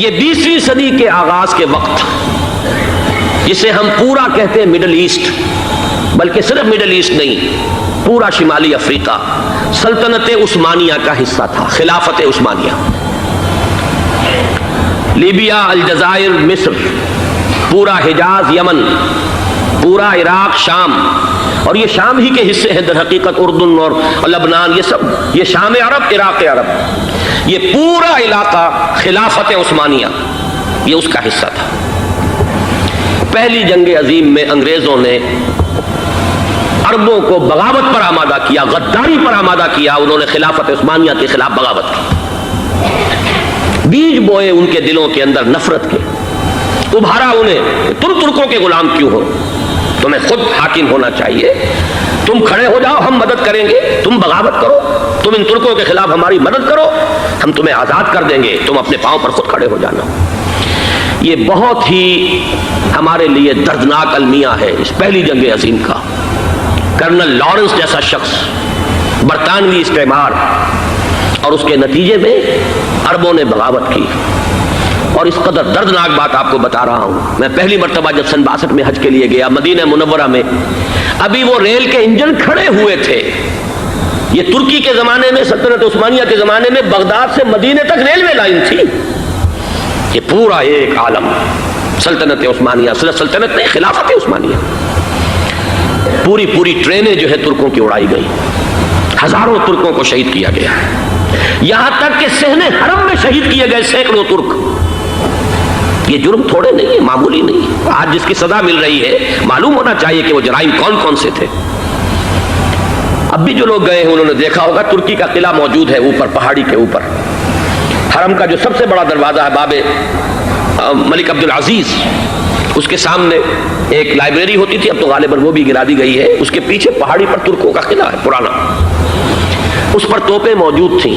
یہ 20ویں صدی کے آغاز کے وقت جسے ہم پورا کہتے ہیں مڈل ایسٹ، بلکہ صرف مڈل ایسٹ نہیں، پورا شمالی افریقہ سلطنت عثمانیہ کا حصہ تھا، خلافت عثمانیہ۔ لیبیا، الجزائر، مصر، پورا حجاز، یمن، پورا عراق، شام، اور یہ شام ہی کے حصے ہیں در حقیقت، اردن اور لبنان، یہ سب، یہ شام عرب، عراق عرب، یہ پورا علاقہ خلافت عثمانیہ یہ اس کا حصہ تھا۔ پہلی جنگ عظیم میں انگریزوں نے عربوں کو بغاوت پر آمادہ کیا، غداری پر آمادہ کیا، انہوں نے خلافت عثمانیہ کے خلاف بغاوت کی، بیج بوئے ان کے دلوں کے اندر نفرت کے، ابھارا انہیں، تم ترکوں کے غلام کیوں ہو، تمہیں خود حاکم ہونا چاہیے، تم کھڑے ہو جاؤ، ہم مدد کریں گے، تم بغاوت کرو، تم ان ترکوں کے خلاف ہماری مدد کرو، ہم تمہیں آزاد کر دیں گے، تم اپنے پاؤں پر خود کھڑے ہو جانا۔ یہ بہت ہی ہمارے لیے دردناک المیہ ہے اس پہلی جنگ عظیم کا۔ کرنل لارنس جیسا شخص، برطانوی استعمار، اور اس کے نتیجے میں عربوں نے بغاوت کی۔ اور اس قدر دردناک بات آپ کو بتا رہا ہوں، میں پہلی مرتبہ جب سن 62 میں حج کے لیے گیا مدینہ منورہ میں، ابھی وہ ریل کے انجن کھڑے ہوئے تھے۔ یہ ترکی کے زمانے میں، سلطنت عثمانیہ کے زمانے میں بغداد سے مدینے تک ریلوے لائن تھی۔ یہ پورا ایک عالم سلطنت عثمانیہ، سلطنت نہیں، خلافت عثمانیہ، پوری ٹرینیں جو ہے ترکوں کی اڑائی گئی، ہزاروں ترکوں کو شہید کیا گیا، یہاں تک کہ صحن حرم میں شہید کیے گئے سینکڑوں ترک۔ یہ جرم تھوڑے نہیں ہے، معمولی نہیں۔ آج جس کی سزا مل رہی ہے، معلوم ہونا چاہیے کہ وہ جرائم کون کون سے تھے۔ اب بھی جو لوگ گئے ہیں انہوں نے دیکھا ہوگا، ترکی کا قلعہ موجود ہے اوپر پہاڑی کے اوپر، حرم کا جو سب سے بڑا دروازہ ہے باب ملک عبدالعزیز، اس کے سامنے ایک لائبریری ہوتی تھی، اب تو غالباً وہ بھی گرا دی گئی ہے، اس کے پیچھے پہاڑی پر ترکوں کا قلعہ ہے پرانا، اس پر توپیں موجود تھیں۔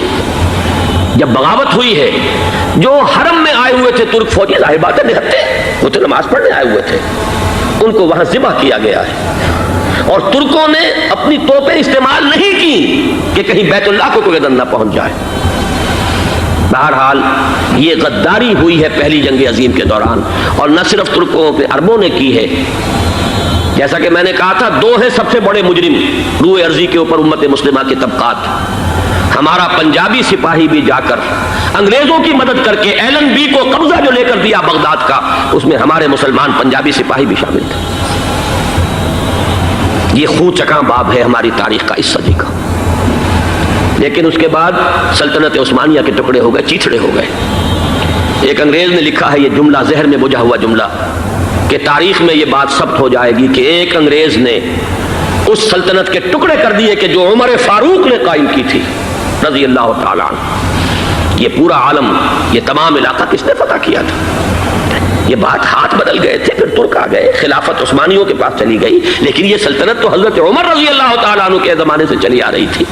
جب بغاوت ہوئی ہے، جو حرم میں آئے ہوئے تھے ترک فوجی، ظاہر بات ہے نہتے، وہ تو نماز پڑھنے آئے ہوئے تھے، ان کو وہاں ذبح کیا گیا ہے، اور ترکوں نے اپنی توپیں استعمال نہیں کی کہ کہیں بیت اللہ کو کوئی دن نہ پہنچ جائے۔ بہرحال یہ غداری ہوئی ہے پہلی جنگ عظیم کے دوران، اور نہ صرف ترکوں پہ عربوں نے کی ہے۔ جیسا کہ میں نے کہا تھا، دو ہیں سب سے بڑے مجرم روئے ارضی کے اوپر امت مسلمہ کے طبقات۔ ہمارا پنجابی سپاہی بھی جا کر انگریزوں کی مدد کر کے ایلن بی کو قبضہ جو لے کر دیا بغداد کا، اس میں ہمارے مسلمان پنجابی سپاہی بھی شامل تھے۔ یہ خون چکاں باب ہے ہماری تاریخ کا اس صدی کا۔ لیکن اس کے بعد سلطنت عثمانیہ کے ٹکڑے ہو گئے، چیچڑے ہو گئے۔ ایک انگریز نے لکھا ہے یہ جملہ، ذہن میں بجھا ہوا جملہ، کہ تاریخ میں یہ بات ثبت ہو جائے گی کہ ایک انگریز نے اس سلطنت کے ٹکڑے کر دیے کہ جو عمر فاروق نے قائم کی تھی رضی اللہ تعالیٰ عنہ۔ یہ پورا عالم، یہ تمام علاقہ کس نے فتح کیا تھا؟ یہ بات ہاتھ بدل گئے تھے، پھر ترک آ گئے، خلافت عثمانیوں کے پاس چلی گئی، لیکن یہ سلطنت تو حضرت عمر رضی اللہ تعالیٰ عنہ کے زمانے سے چلی آ رہی تھی۔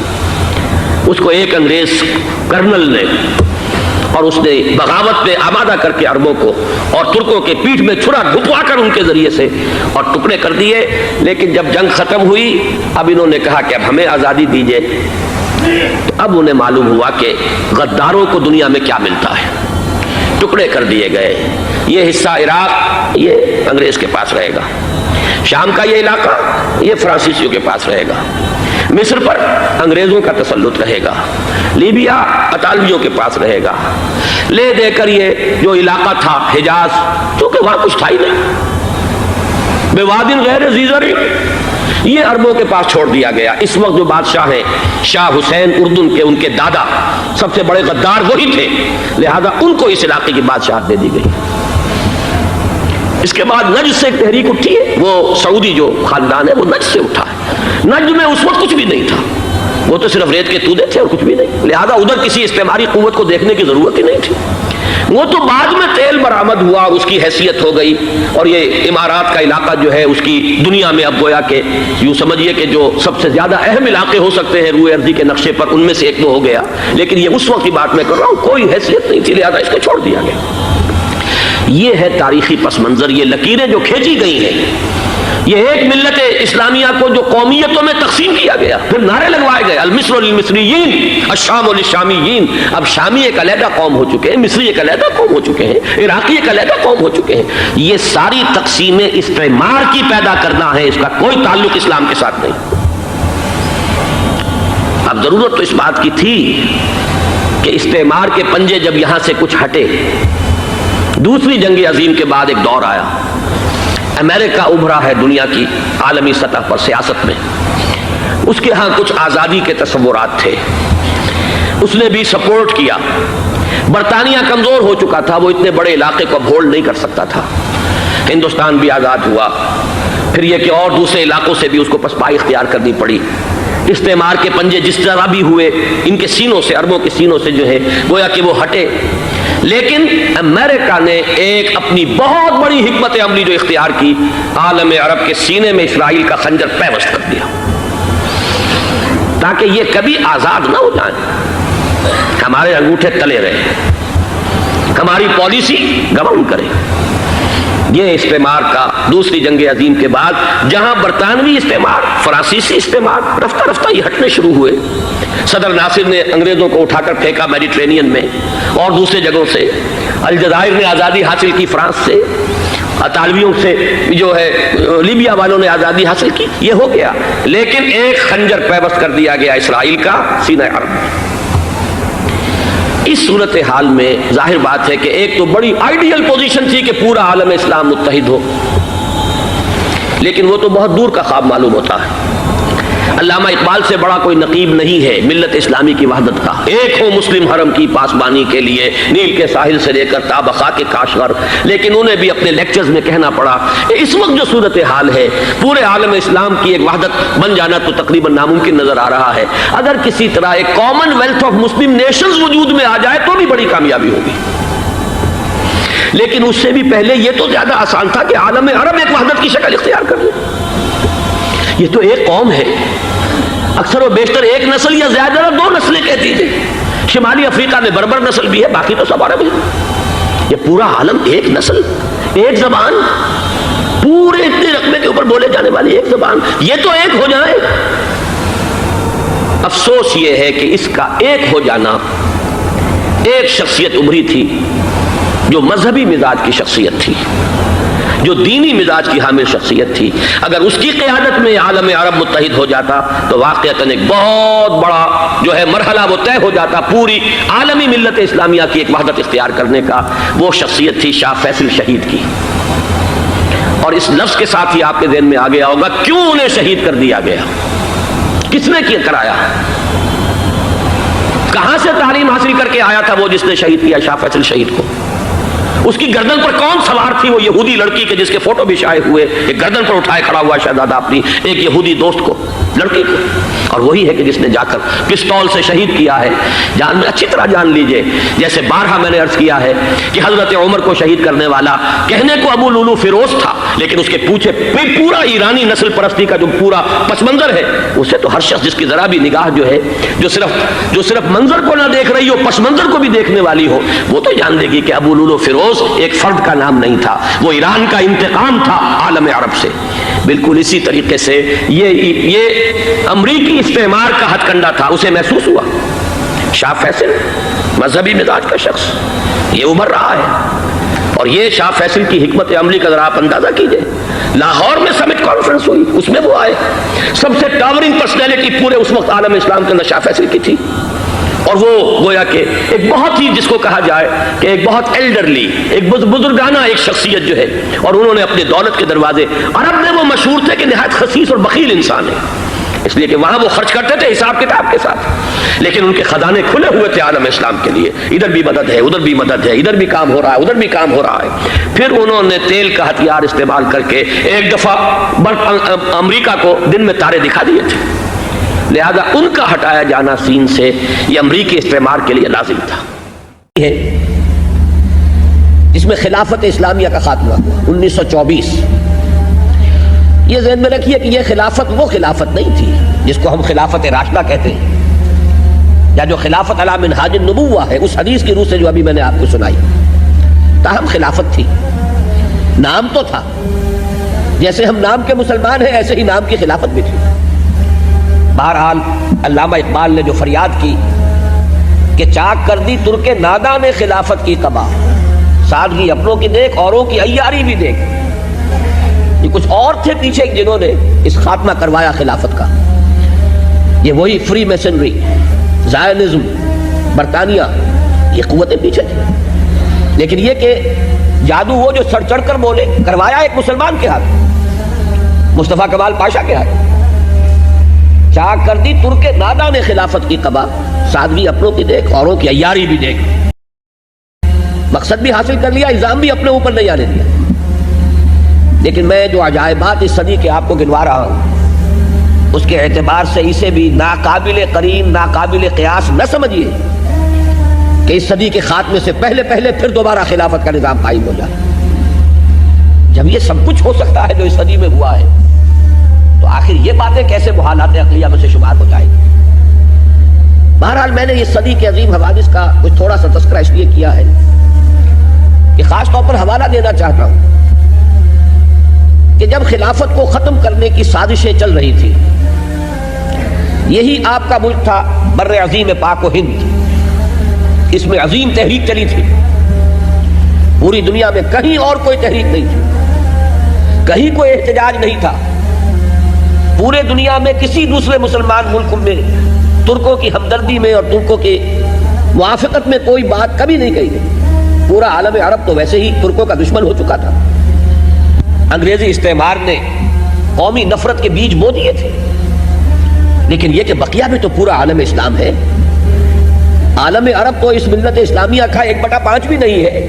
اس کو ایک انگریز کرنل نے، اور اس نے بغاوت پہ آمادہ کر کے عربوں کو اور ترکوں کے پیٹھ میں چھرا گھپوا کر ان کے ذریعے سے اور ٹکڑے کر دیے۔ لیکن جب جنگ ختم ہوئی، اب انہوں نے کہا کہ اب ہمیں آزادی دیجیے، تو اب انہیں معلوم ہوا کہ غداروں کو دنیا میں کیا ملتا ہے، ٹکڑے کر دیے گئے۔ یہ حصہ عراق یہ انگریز کے پاس رہے گا، شام کا یہ علاقہ یہ فرانسیسیوں کے پاس رہے گا، مصر پر انگریزوں کا تسلط رہے گا، لیبیا اطالویوں کے پاس رہے گا، لے دے کر یہ جو علاقہ تھا حجاز، چونکہ وہاں کچھ تھا ہی نہیں، بوادن غیر ذی زرع، یہ عربوں کے پاس چھوڑ دیا گیا۔ اس وقت جو بادشاہ ہیں شاہ حسین اردن کے، ان کے دادا سب سے بڑے غدار وہی تھے، لہذا ان کو اس علاقے کی بادشاہت دے دی گئی۔ اس کے بعد نجد سے ایک تحریک اٹھی ہے، وہ سعودی جو خاندان ہے وہ نجد سے اٹھا ہے۔ نجد میں اس وقت کچھ بھی نہیں تھا، وہ تو صرف ریت کے تودے تھے اور کچھ بھی نہیں، لہذا ادھر کسی استعماری قوت کو دیکھنے کی ضرورت ہی نہیں تھی۔ وہ تو بعد میں تیل برآمد ہوا اور اس کی حیثیت ہو گئی، اور یہ امارات کا علاقہ جو ہے اس کی دنیا میں اب گویا کہ یوں سمجھیے کہ جو سب سے زیادہ اہم علاقے ہو سکتے ہیں روئے ارضی کے نقشے پر، ان میں سے ایک وہ ہو گیا۔ لیکن یہ اس وقت کی بات میں کر رہا ہوں، کوئی حیثیت نہیں تھی، لہذا اس کو چھوڑ دیا گیا۔ یہ ہے تاریخی پس منظر، یہ لکیریں جو کھینچی گئی ہیں، یہ ایک ملت اسلامیہ کو جو قومیتوں میں تقسیم کیا گیا، پھر نعرے لگوائے گئے المصر للمصریین الشام للشامیین، اب شامی ایک علیحدہ قوم ہو چکے ہیں، مصری ایک علیحدہ قوم ہو چکے ہیں، عراقی ایک علیحدہ قوم ہو چکے ہیں۔ یہ ساری تقسیمیں استعمار کی پیدا کرنا ہے، اس کا کوئی تعلق اسلام کے ساتھ نہیں۔ اب ضرورت تو اس بات کی تھی کہ استعمار کے پنجے جب یہاں سے کچھ ہٹے، دوسری جنگ عظیم کے بعد ایک دور آیا، امریکہ ابھرا ہے دنیا کی عالمی سطح پر سیاست میں، اس کے ہاں کچھ آزادی کے تصورات تھے، اس نے بھی سپورٹ کیا۔ برطانیہ کمزور ہو چکا تھا، وہ اتنے بڑے علاقے کو ہولڈ نہیں کر سکتا تھا، ہندوستان بھی آزاد ہوا، پھر یہ کہ اور دوسرے علاقوں سے بھی اس کو پسپائی اختیار کرنی پڑی۔ استعمار کے پنجے جس طرح بھی ہوئے، ان کے سینوں سے، عربوں کے سینوں سے جو ہے گویا کہ وہ ہٹے، لیکن امریکہ نے ایک اپنی بہت بڑی حکمت عملی جو اختیار کی، عالم عرب کے سینے میں اسرائیل کا خنجر پیوست کر دیا، تاکہ یہ کبھی آزاد نہ ہو جائیں، ہمارے انگوٹھے تلے رہے، ہماری پالیسی گورن کرے۔ یہ استعمار کا دوسری جنگ عظیم کے بعد، جہاں برطانوی استعمار، فرانسیسی استعمار رفتہ رفتہ یہ ہٹنے شروع ہوئے، صدر ناصر نے انگریزوں کو اٹھا کر پھینکا میڈیٹرینین میں اور دوسرے جگہوں سے، الجزائر نے آزادی حاصل کی فرانس سے، اطالویوں سے جو ہے لیبیا والوں نے آزادی حاصل کی، یہ ہو گیا، لیکن ایک خنجر پیوست کر دیا گیا اسرائیل کا سینہ عرب۔ اس صورتحال میں ظاہر بات ہے کہ ایک تو بڑی آئیڈیل پوزیشن تھی کہ پورا عالم اسلام متحد ہو، لیکن وہ تو بہت دور کا خواب معلوم ہوتا ہے۔ علامہ اقبال سے بڑا کوئی نقیب نہیں ہے ملت اسلامی کی وحدت کا، ایک ہو مسلم حرم کی پاسبانی کے لیے نیل کے ساحل سے لے کر تا بخا کے کاشغر، لیکن انہیں بھی اپنے لیکچرز میں کہنا پڑا اس وقت جو صورتحال ہے پورے عالم اسلام کی ایک وحدت بن جانا تو تقریباً ناممکن نظر آ رہا ہے، اگر کسی طرح ایک common wealth of Muslim nations وجود میں آ جائے تو بھی بڑی کامیابی ہوگی، لیکن اس سے بھی پہلے یہ تو زیادہ آسان تھا کہ عالم عرب ایک وحدت کی شکل اختیار کر لے۔ یہ تو ایک قوم ہے، اکثر و بیشتر ایک نسل یا زیادہ دو نسلیں کہتی تھی، شمالی افریقہ میں بربر نسل بھی ہے، باقی تو سب عرب ہیں، یہ پورا عالم ایک نسل، ایک زبان، پورے اتنے رقبے کے اوپر بولے جانے والی ایک زبان، یہ تو ایک ہو جائے۔ افسوس یہ ہے کہ اس کا ایک ہو جانا، ایک شخصیت ابھری تھی جو مذہبی مزاج کی شخصیت تھی، جو دینی مزاج کی حامل شخصیت تھی، اگر اس کی قیادت میں عالم عرب متحد ہو جاتا تو واقعتاً ایک بہت بڑا جو ہے مرحلہ وہ طے ہو جاتا پوری عالمی ملت اسلامیہ کی ایک وحدت اختیار کرنے کا۔ وہ شخصیت تھی شاہ فیصل شہید کی، اور اس لفظ کے ساتھ ہی آپ کے ذہن میں آ گیا ہوگا کیوں انہیں شہید کر دیا گیا، کس نے کیا کرایا، کہاں سے تعلیم حاصل کر کے آیا تھا وہ جس نے شہید کیا شاہ فیصل شہید کو، اس کی گردن پر کون سوار تھی، وہ یہودی لڑکی کے جس کے فوٹو بھی شائع ہوئے، ایک گردن پر اٹھائے کھڑا ہوا شہزادہ اپنی ایک یہودی دوست کو، لڑکی کو، اور وہی ہے کہ جس نے جا کر پستول سے شہید کیا ہے۔ جان میں اچھی طرح جان لیجئے، جیسے بارہا میں نے عرض کیا ہے کہ حضرت عمر کو شہید کرنے والا کہنے کو ابو لولو فیروز تھا، لیکن اس کے پیچھے پورا ایرانی نسل پرستی کا جو پورا پس منظر ہے، اسے تو ہر شخص جس کی ذرا بھی نگاہ جو ہے جو صرف منظر کو نہ دیکھ رہی ہو، پس منظر کو بھی دیکھنے والی ہو، وہ تو جان لے گی کہ ابو لولو فیروز ایک فرد کا نام نہیں تھا، وہ ایران کا انتقام تھا عالم عرب سے۔ بالکل اسی طریقے سے یہ امریکی استعمار کا ہتھ کنڈا تھا، اسے محسوس ہوا۔ شاہ فیصل مذہبی مزاج کا شخص یہ ابھر رہا ہے، اور یہ شاہ فیصل کی حکمت عملی کا ذرا آپ اندازہ کیجئے۔ لاہور میں سمٹ کانفرنس ہوئی، اس میں وہ آئے، سب سے ٹاورنگ پرسنالٹی پورے اس وقت عالم اسلام کے اندر شاہ فیصل کی تھی، اور وہ گویا کہ ایک بہت ہی جس کو کہا جائے کہ ایک بہت ایلڈرلی، ایک بزرگانہ ایک شخصیت جو ہے، اور انہوں نے اپنے دولت کے دروازے، عرب میں وہ مشہور تھے کہ نہایت خسیس اور بخیل انسان ہے، اس لیے کہ وہاں وہ خرچ کرتے تھے حساب کتاب کے ساتھ، لیکن ان کے خزانے کھلے ہوئے تھے عالم اسلام کے لیے، ادھر بھی مدد ہے، ادھر بھی مدد ہے، ادھر بھی کام ہو رہا ہے، ادھر بھی کام ہو رہا ہے۔ پھر انہوں نے تیل کا ہتھیار استعمال کر کے ایک دفعہ امریکہ کو دن میں تارے دکھا دیے تھے، لہذا ان کا ہٹایا جانا سین سے یہ امریکی استعمار کے لیے لازم تھا، جس میں خلافت اسلامیہ کا خاتمہ 1924۔ یہ ذہن میں رکھیے کہ یہ خلافت وہ خلافت نہیں تھی جس کو ہم خلافت راشدہ کہتے ہیں، یا جو خلافت علی منہاج النبوہ ہے اس حدیث کی روح سے جو ابھی میں نے آپ کو سنائی۔ تاہم خلافت تھی، نام تو تھا، جیسے ہم نام کے مسلمان ہیں ایسے ہی نام کی خلافت بھی تھی۔ بہرحال علامہ اقبال نے جو فریاد کی کہ چاک کر دی ترک ناداں نے خلافت کی قبا، سادگی اپنوں کی دیکھ اوروں کی عیاری بھی دیکھ، یہ کچھ اور تھے پیچھے جنہوں نے اس خاتمہ کروایا خلافت کا، یہ وہی فری میسنری، زائنزم، برطانیہ، یہ قوتیں پیچھے تھی۔ لیکن یہ کہ جادو وہ جو سر چڑھ کر بولے کروایا ایک مسلمان کے ہاتھ، مصطفیٰ کمال پاشا کے ہاتھ۔ چاک کر دی ترک ناداں نے خلافت کی قبا، سادگی اپنوں کی دیکھ اوروں کی عیاری بھی دیکھ، مقصد بھی حاصل کر لیا، الزام بھی اپنے اوپر نہیں آنے دیا۔ لیکن میں جو عجائبات اس صدی کے آپ کو گنوا رہا ہوں، اس کے اعتبار سے اسے بھی ناقابل قرین، ناقابل قیاس نہ سمجھیے کہ اس صدی کے خاتمے سے پہلے پھر دوبارہ خلافت کا نظام قائم ہو جائے۔ جب یہ سب کچھ ہو سکتا ہے جو اس صدی میں ہوا ہے، تو آخر یہ باتیں کیسے محالات عقلیہ میں سے شمار ہو جائیں گی؟ بہرحال میں نے اس صدی کے عظیم حوادث کا کچھ تھوڑا سا تذکرہ اس لیے کیا ہے کہ خاص طور پر حوالہ دینا چاہتا ہوں کہ جب خلافت کو ختم کرنے کی سازشیں چل رہی تھی، یہی آپ کا ملک تھا بر عظیم پاک و ہند، اس میں عظیم تحریک چلی تھی، پوری دنیا میں کہیں اور کوئی تحریک نہیں تھی، کہیں کوئی احتجاج نہیں تھا، پورے دنیا میں کسی دوسرے مسلمان ملک میں ترکوں کی ہمدردی میں اور ترکوں کے موافقت میں کوئی بات کبھی نہیں کہی گئی۔ پورا عالم عرب تو ویسے ہی ترکوں کا دشمن ہو چکا تھا، انگریزی استعمار نے قومی نفرت کے بیج بو دیے تھے، لیکن یہ کہ بقیہ بھی تو پورا عالم اسلام ہے، عالم عرب تو اس ملت اسلامیہ کا 1/5 بھی نہیں ہے،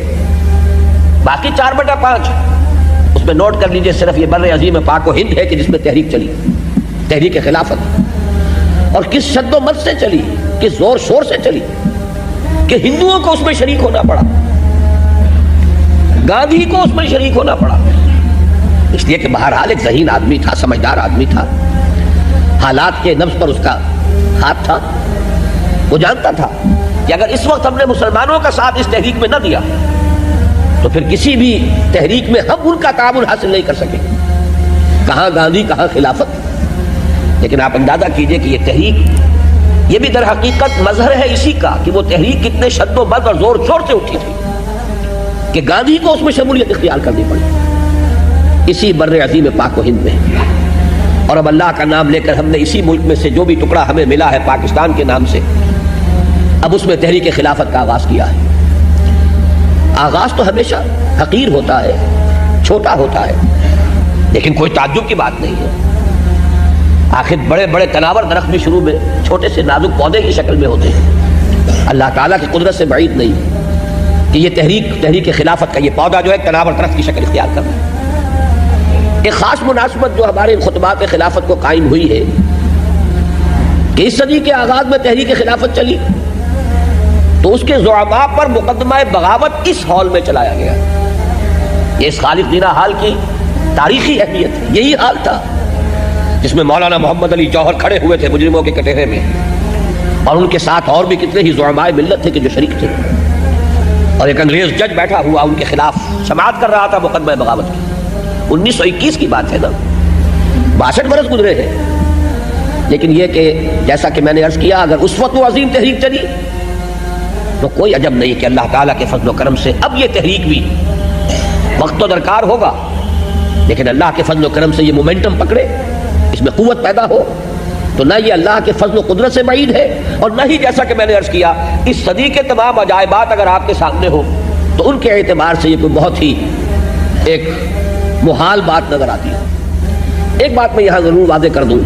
باقی 4/5، اس میں نوٹ کر لیجئے صرف یہ بر عظیم پاک و ہند ہے کہ جس میں تحریک چلی، تحریک خلافت، اور کس شد و مد سے چلی، کس زور شور سے چلی کہ ہندوؤں کو اس میں شریک ہونا پڑا، گاندھی کو اس میں شریک ہونا پڑا، اس لیے کہ بہرحال ایک ذہین آدمی تھا، سمجھدار آدمی تھا، حالات کے نبض پر اس کا ہاتھ تھا، وہ جانتا تھا کہ اگر اس وقت ہم نے مسلمانوں کا ساتھ اس تحریک میں نہ دیا تو پھر کسی بھی تحریک میں ہم ان کا تعاون حاصل نہیں کر سکیں، کہاں گاندھی کہاں خلافت۔ لیکن آپ اندازہ کیجئے کہ یہ تحریک، یہ بھی در حقیقت مظہر ہے اسی کا کہ وہ تحریک کتنے شد و مد اور زور شور سے اٹھی تھی کہ گاندھی کو اس میں شمولیت اختیار کرنی پڑی، اسی بر عظیم پاک و ہند میں۔ اور اب اللہ کا نام لے کر ہم نے اسی ملک میں سے جو بھی ٹکڑا ہمیں ملا ہے پاکستان کے نام سے، اب اس میں تحریک خلافت کا آغاز کیا ہے۔ آغاز تو ہمیشہ حقیر ہوتا ہے، چھوٹا ہوتا ہے، لیکن کوئی تعجب کی بات نہیں ہے، آخر بڑے بڑے تناور درخت بھی شروع میں چھوٹے سے نازک پودے کی شکل میں ہوتے ہیں۔ اللہ تعالیٰ کی قدرت سے بعید نہیں کہ یہ تحریک خلافت کا یہ پودا جو ہے تناور درخت کی شکل اختیار کرنا ہے۔ ایک خاص مناسبت جو ہمارے خطبات خلافت کو قائم ہوئی ہے کہ اس صدی کے آغاز میں تحریک خلافت چلی تو اس کے زعماء پر مقدمہ بغاوت اس ہال میں چلایا گیا۔ یہ اس خالق دینا ہال کی تاریخی اہمیت ہے، یہی حال تھا جس میں مولانا محمد علی جوہر کھڑے ہوئے تھے مجرموں کے کٹہرے میں، اور ان کے ساتھ اور بھی کتنے ہی زعماء ملت تھے کہ جو شریک تھے، اور ایک انگریز جج بیٹھا ہوا ان کے خلاف سماعت کر رہا تھا مقدمہ بغاوت کی۔ 1921 کی بات ہے نا، 62 برس گزرے ہیں، لیکن یہ کہ جیسا کہ میں نے عرض کیا اگر اس وقت وہ عظیم تحریک چلی تو کوئی عجب نہیں کہ اللہ تعالیٰ کے فضل و کرم سے اب یہ تحریک بھی وقت تو درکار ہوگا، لیکن اللہ کے فضل و کرم سے یہ مومنٹم پکڑے، اس میں قوت پیدا ہو، تو نہ یہ اللہ کے فضل و قدرت سے بعید ہے، اور نہ ہی جیسا کہ میں نے عرض کیا اس صدی کے تمام عجائبات اگر آپ کے سامنے ہو تو ان کے اعتبار سے یہ کوئی بہت ہی ایک محال بات نظر آتی ہے۔ ایک بات میں یہاں ضرور واضح کر دوں،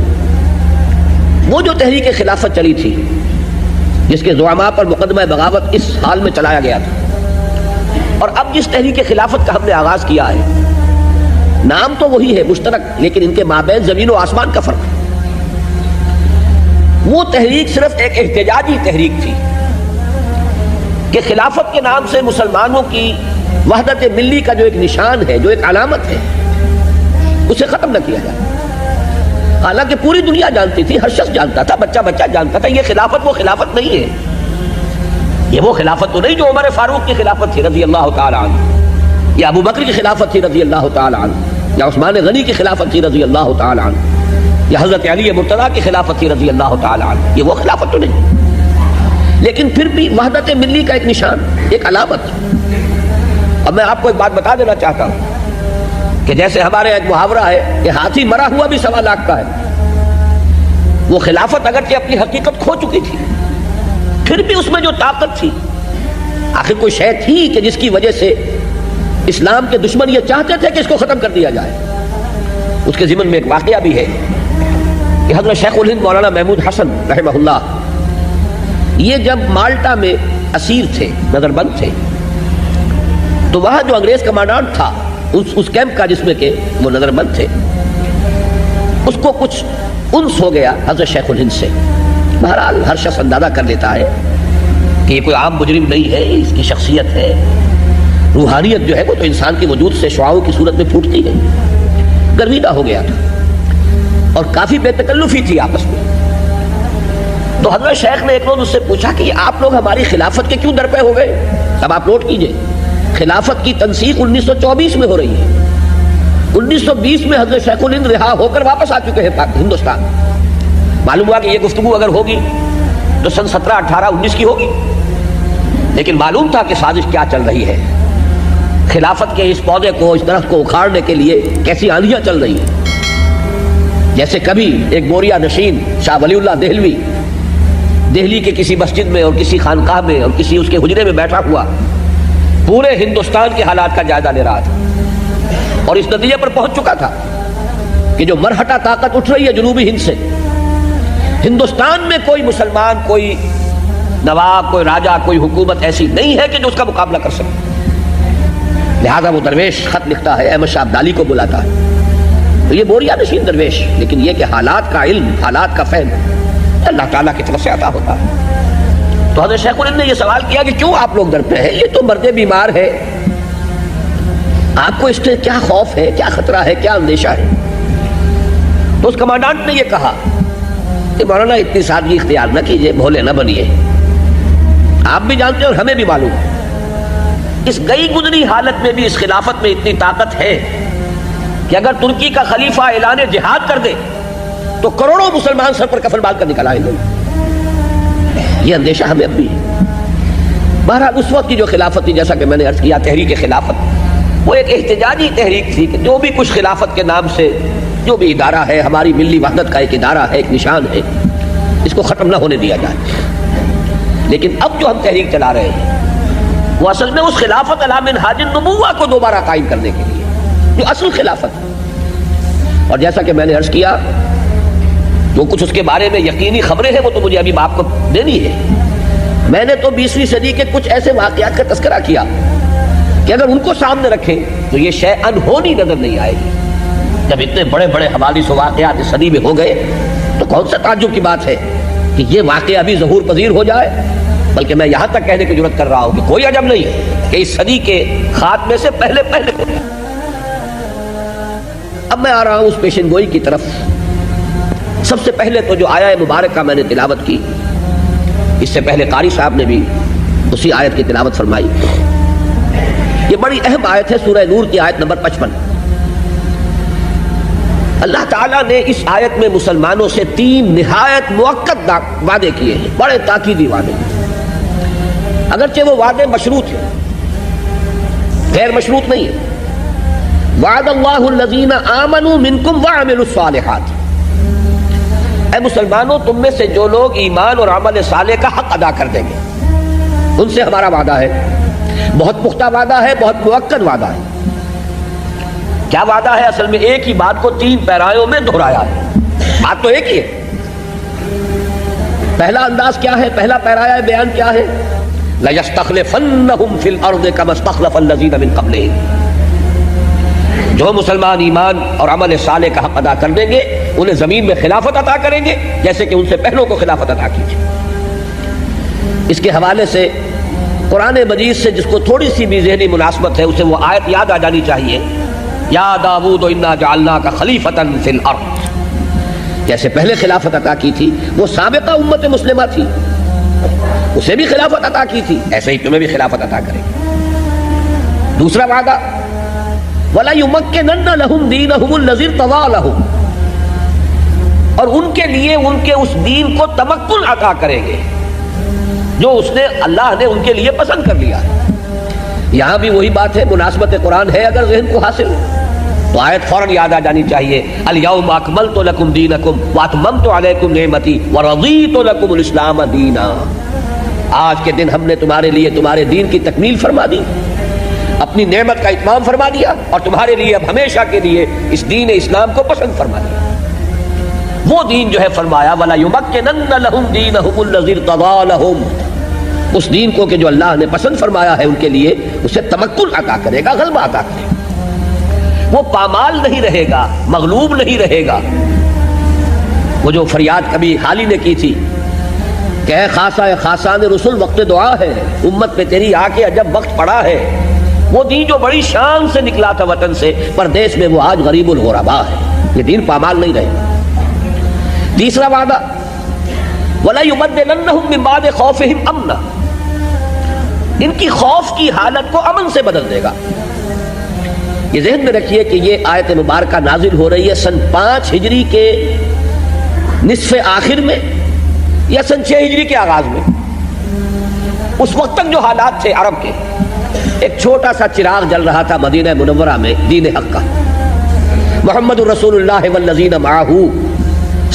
وہ جو تحریک خلافت چلی تھی جس کے زعماء پر مقدمہ بغاوت اس حال میں چلایا گیا تھا، اور اب جس تحریک خلافت کا ہم نے آغاز کیا ہے، نام تو وہی ہے مشترک، لیکن ان کے مابین زمین و آسمان کا فرق ہے۔ وہ تحریک صرف ایک احتجاجی تحریک تھی کہ خلافت کے نام سے مسلمانوں کی وحدت ملی کا جو ایک نشان ہے، جو ایک علامت ہے، اسے ختم نہ کیا جائے۔ حالانکہ پوری دنیا جانتی تھی، ہر شخص جانتا تھا، بچہ بچہ جانتا تھا، یہ خلافت وہ خلافت نہیں ہے، یہ وہ خلافت تو نہیں جو عمر فاروق کی خلافت تھی رضی اللہ تعالی عنہ۔ یا ابو بکر کی خلافت تھی رضی اللہ تعالی عنہ، یا عثمان غنی کی خلافت تھی رضی اللہ تعالی عنہ، یا حضرت علی مرتضیٰ کی خلافت تھی رضی اللہ تعالی عنہ، یہ وہ خلافت تو نہیں، لیکن پھر بھی وحدت ملی کا ایک نشان، ایک علامت۔ اب میں آپ کو ایک بات بتا دینا چاہتا ہوں کہ جیسے ہمارے ایک محاورہ ہے کہ ہاتھی مرا ہوا بھی 1.25 لاکھ کا ہے، وہ خلافت اگرچہ اپنی حقیقت کھو چکی تھی، پھر بھی اس میں جو طاقت تھی، آخر کوئی شے تھی کہ جس کی وجہ سے اسلام کے دشمن یہ چاہتے تھے کہ اس کو ختم کر دیا جائے۔ اس کے ضمن میں ایک واقعہ بھی ہے کہ حضرت شیخ الہند مولانا محمود حسن رحمہ اللہ یہ جب مالٹا میں اسیر تھے، نظر بند تھے، تو وہاں جو انگریز کمانڈانٹ تھا اس کیمپ کا جس میں کہ وہ نظر بند تھے، اس کو کچھ انس ہو گیا حضرت شیخ الہند سے۔ بہرحال ہر شخص اندازہ کر لیتا ہے کہ یہ کوئی عام مجرم نہیں ہے، اس کی شخصیت ہے، روحانیت جو ہے وہ تو انسان کے وجود سے شعاعوں کی صورت میں پھوٹتی ہے۔ گرویدہ ہو گیا تھا اور کافی بے تکلفی تھی آپس میں۔ تو حضرت شیخ نے ایک روز اس سے پوچھا کہ آپ لوگ ہماری خلافت کے کیوں درپے ہو گئے؟ اب آپ نوٹ کیجئے، خلافت کی تنسیق 1924 میں ہو رہی ہے، 1920 میں حضرت شیخ الہند رہا ہو کر واپس آ چکے ہیں ہندوستان۔ معلوم ہوا کہ یہ گفتگو اگر ہوگی تو سن 17, 18, 19 کی ہوگی، لیکن معلوم تھا کہ سازش کیا چل رہی ہے۔ خلافت کے اس پودے کو، اس درخت کو اکھاڑنے کے لیے کیسی آندیاں چل رہی ہیں۔ جیسے کبھی ایک بوریا نشین شاہ ولی اللہ دہلوی دہلی کے کسی مسجد میں اور کسی خانقاہ میں اور کسی اس کے حجرے میں بیٹھا ہوا پورے ہندوستان کے حالات کا جائزہ لے رہا تھا، اور اس نتیجے پر پہنچ چکا تھا کہ جو مرہٹہ طاقت اٹھ رہی ہے جنوبی ہند سے، ہندوستان میں کوئی مسلمان، کوئی نواب، کوئی راجہ، کوئی حکومت ایسی نہیں ہے کہ جو اس کا مقابلہ کر سکے۔ لہذا وہ درویش خط لکھتا ہے، احمد شاہ ابدالی کو بلاتا ہے، تو یہ بوریا نشین درویش، لیکن یہ کہ حالات کا علم، حالات کا فہم اللہ تعالیٰ کی طرف سے عطا ہوتا ہے۔ تو حضرت شیخ الہند نے یہ سوال کیا کہ کیوں آپ لوگ ڈرتے ہیں؟ یہ تو مرد بیمار ہے، آپ کو اس سے کیا خوف ہے، کیا خطرہ ہے، کیا اندیشہ ہے؟ تو اس کمانڈانٹ نے یہ کہا کہ مولانا اتنی سادگی اختیار نہ کیجئے، بھولے نہ بنیے، آپ بھی جانتے ہیں اور ہمیں بھی معلوم ہے اس گئی گزری حالت میں بھی اس خلافت میں اتنی طاقت ہے کہ اگر ترکی کا خلیفہ اعلان جہاد کر دے تو کروڑوں مسلمان سر پر کفن باندھ کر نکل آئیں گے۔ یہ اندیشہ ہمیں اب بھی ہے۔ بہرحال اس وقت کی جو خلافت تھی، جیسا کہ میں نے عرض کیا، تحریک خلافت، وہ ایک احتجاجی تحریک تھی کہ جو بھی کچھ خلافت کے نام سے جو بھی ادارہ ہے، ہماری ملی وحدت کا ایک ادارہ ہے، ایک نشان ہے، اس کو ختم نہ ہونے دیا جائے۔ لیکن اب جو ہم تحریک چلا رہے ہیں وہ اصل میں اس خلافت علی منہاج النبوہ کو دوبارہ قائم کرنے کے لیے، جو اصل خلافت ہے۔ اور جیسا کہ میں نے عرض کیا، جو کچھ اس کے بارے میں یقینی خبریں ہیں وہ تو مجھے ابھی آپ کو دینی ہے۔ میں نے تو 20ویں صدی کے کچھ ایسے واقعات کا تذکرہ کیا کہ اگر ان کو سامنے رکھیں تو یہ شے انہونی نظر نہیں آئے گی۔ جب اتنے بڑے بڑے حوادث و واقعات اس صدی میں ہو گئے تو کون سا تعجب کی بات ہے کہ یہ واقعہ بھی ظہور پذیر ہو جائے، بلکہ میں یہاں تک کہنے کی جرات کر رہا ہوں کہ کوئی عجب نہیں کہ اس صدی کے خاتمے سے پہلے ہو جائے۔ اب میں آ رہا ہوں اس پیشن گوئی کی طرف۔ سب سے پہلے تو جو آیہ مبارکہ میں نے تلاوت کی، اس سے پہلے قاری صاحب نے بھی اسی آیت کی تلاوت فرمائی۔ یہ بڑی اہم آیت ہے، سورہ نور کی آیت نمبر 55۔ اللہ تعالیٰ نے اس آیت میں مسلمانوں سے 3 نہایت مؤکد وعدے کیے ہیں، بڑے تاکیدی وعدے۔ اگرچہ وہ وعدے مشروط ہیں، غیر مشروط نہیں ہیں۔ وعد اللہ الذین آمنوا منکم وعملوا الصالحات، اے مسلمانوں تم میں سے جو لوگ ایمان اور عمل صالح کا حق ادا کر دیں گے، ان سے ہمارا وعدہ ہے، بہت پختہ وعدہ ہے، بہت مؤکد وعدہ ہے۔ کیا وعدہ ہے؟ اصل میں ایک ہی بات کو 3 پیرایوں میں دہرایا ہے، بات تو ایک ہی ہے۔ پہلا انداز کیا ہے؟ پہلا پیرایا بیان کیا ہے؟ لَيَسْتَخْلِفَنَّهُمْ فِي الْأَرْضِ كَمَا اسْتَخْلَفَ الَّذِينَ مِن قَبْلِهِمْ، جو مسلمان ایمان اور عمل صالح کا حق ادا کر دیں گے انہیں زمین میں خلافت عطا کریں گے، جیسے کہ ان سے پہلوں کو خلافت عطا کی تھی۔ اس کے حوالے سے قرآن مجید سے جس کو تھوڑی سی بھی ذہنی مناسبت ہے اسے وہ آیت یاد آ جانی چاہیے، یا داؤد انا جعلناک خلیفۃ فی الارض، جیسے پہلے خلافت عطا کی تھی وہ سابقہ امت مسلمہ تھی، اسے بھی خلافت عطا کی تھی، ایسے ہی تمہیں بھی خلافت عطا کرے گی۔ دوسرا وعدہ وَلَيُمَكِّنَنَّ لَهُمْ دِينَهُمُ الَّذِي ارْتَضَىٰ لَهُمْ، اور ان کے لیے ان کے اس دین کو تمکن عطا کریں گے جو اس نے اللہ نے ان کے لیے پسند کر لیا ہے۔ یہاں بھی وہی بات ہے، مناسبت قرآن ہے اگر ذہن کو حاصل تو آیت فوراً یاد آ جانی چاہیے، اليوم اکملت لکم دینکم واتممت علیکم نعمتی ورضیت لکم الاسلام دینا۔ آج کے دن ہم نے تمہارے لیے تمہارے دین کی تکمیل فرما دی، اپنی نعمت کا اتمام فرما دیا، اور تمہارے لیے اب ہمیشہ کے لیے اس دین اسلام کو پسند فرما دیا۔ وہ دین جو ہے فرمایا وَلَيُمَكِّنَنَّ لَهُمْ دِينَهُمُ الَّذِي ارْتَضَىٰ لَهُمْ، اس دین کو کہ جو اللہ نے پسند فرمایا ہے ان کے لیے، اسے تمکن عطا کرے گا، غلبہ عطا کرے گا۔ وہ پامال نہیں رہے گا، مغلوب نہیں رہے گا۔ وہ جو فریاد کبھی حالی نے کی تھی کہ اے خاصہ خاصان رسول وقت دعا ہے، امت پہ تیری آ کے عجب وقت پڑا ہے، وہ دین جو بڑی شان سے نکلا تھا وطن سے پردیس میں، وہ آج غریب الغرباء ہے۔ یہ دین پامال نہیں رہے گا۔ تیسرا وعدہ وَلَيُبَدِّلَنَّهُم مِّن بَعْدِ خَوْفِهِمْ أَمْنًا، ان کی خوف کی حالت کو امن سے بدل دے گا۔ یہ ذہن میں رکھیے کہ یہ آیت مبارکہ نازل ہو رہی ہے سن 5 ہجری کے نصف آخر میں یا سن 6 ہجری کے آغاز میں۔ اس وقت تک جو حالات تھے عرب کے، ایک چھوٹا سا چراغ جل رہا تھا مدینہ منورہ میں دین حق کا، محمد الرسول اللہ والذین معہ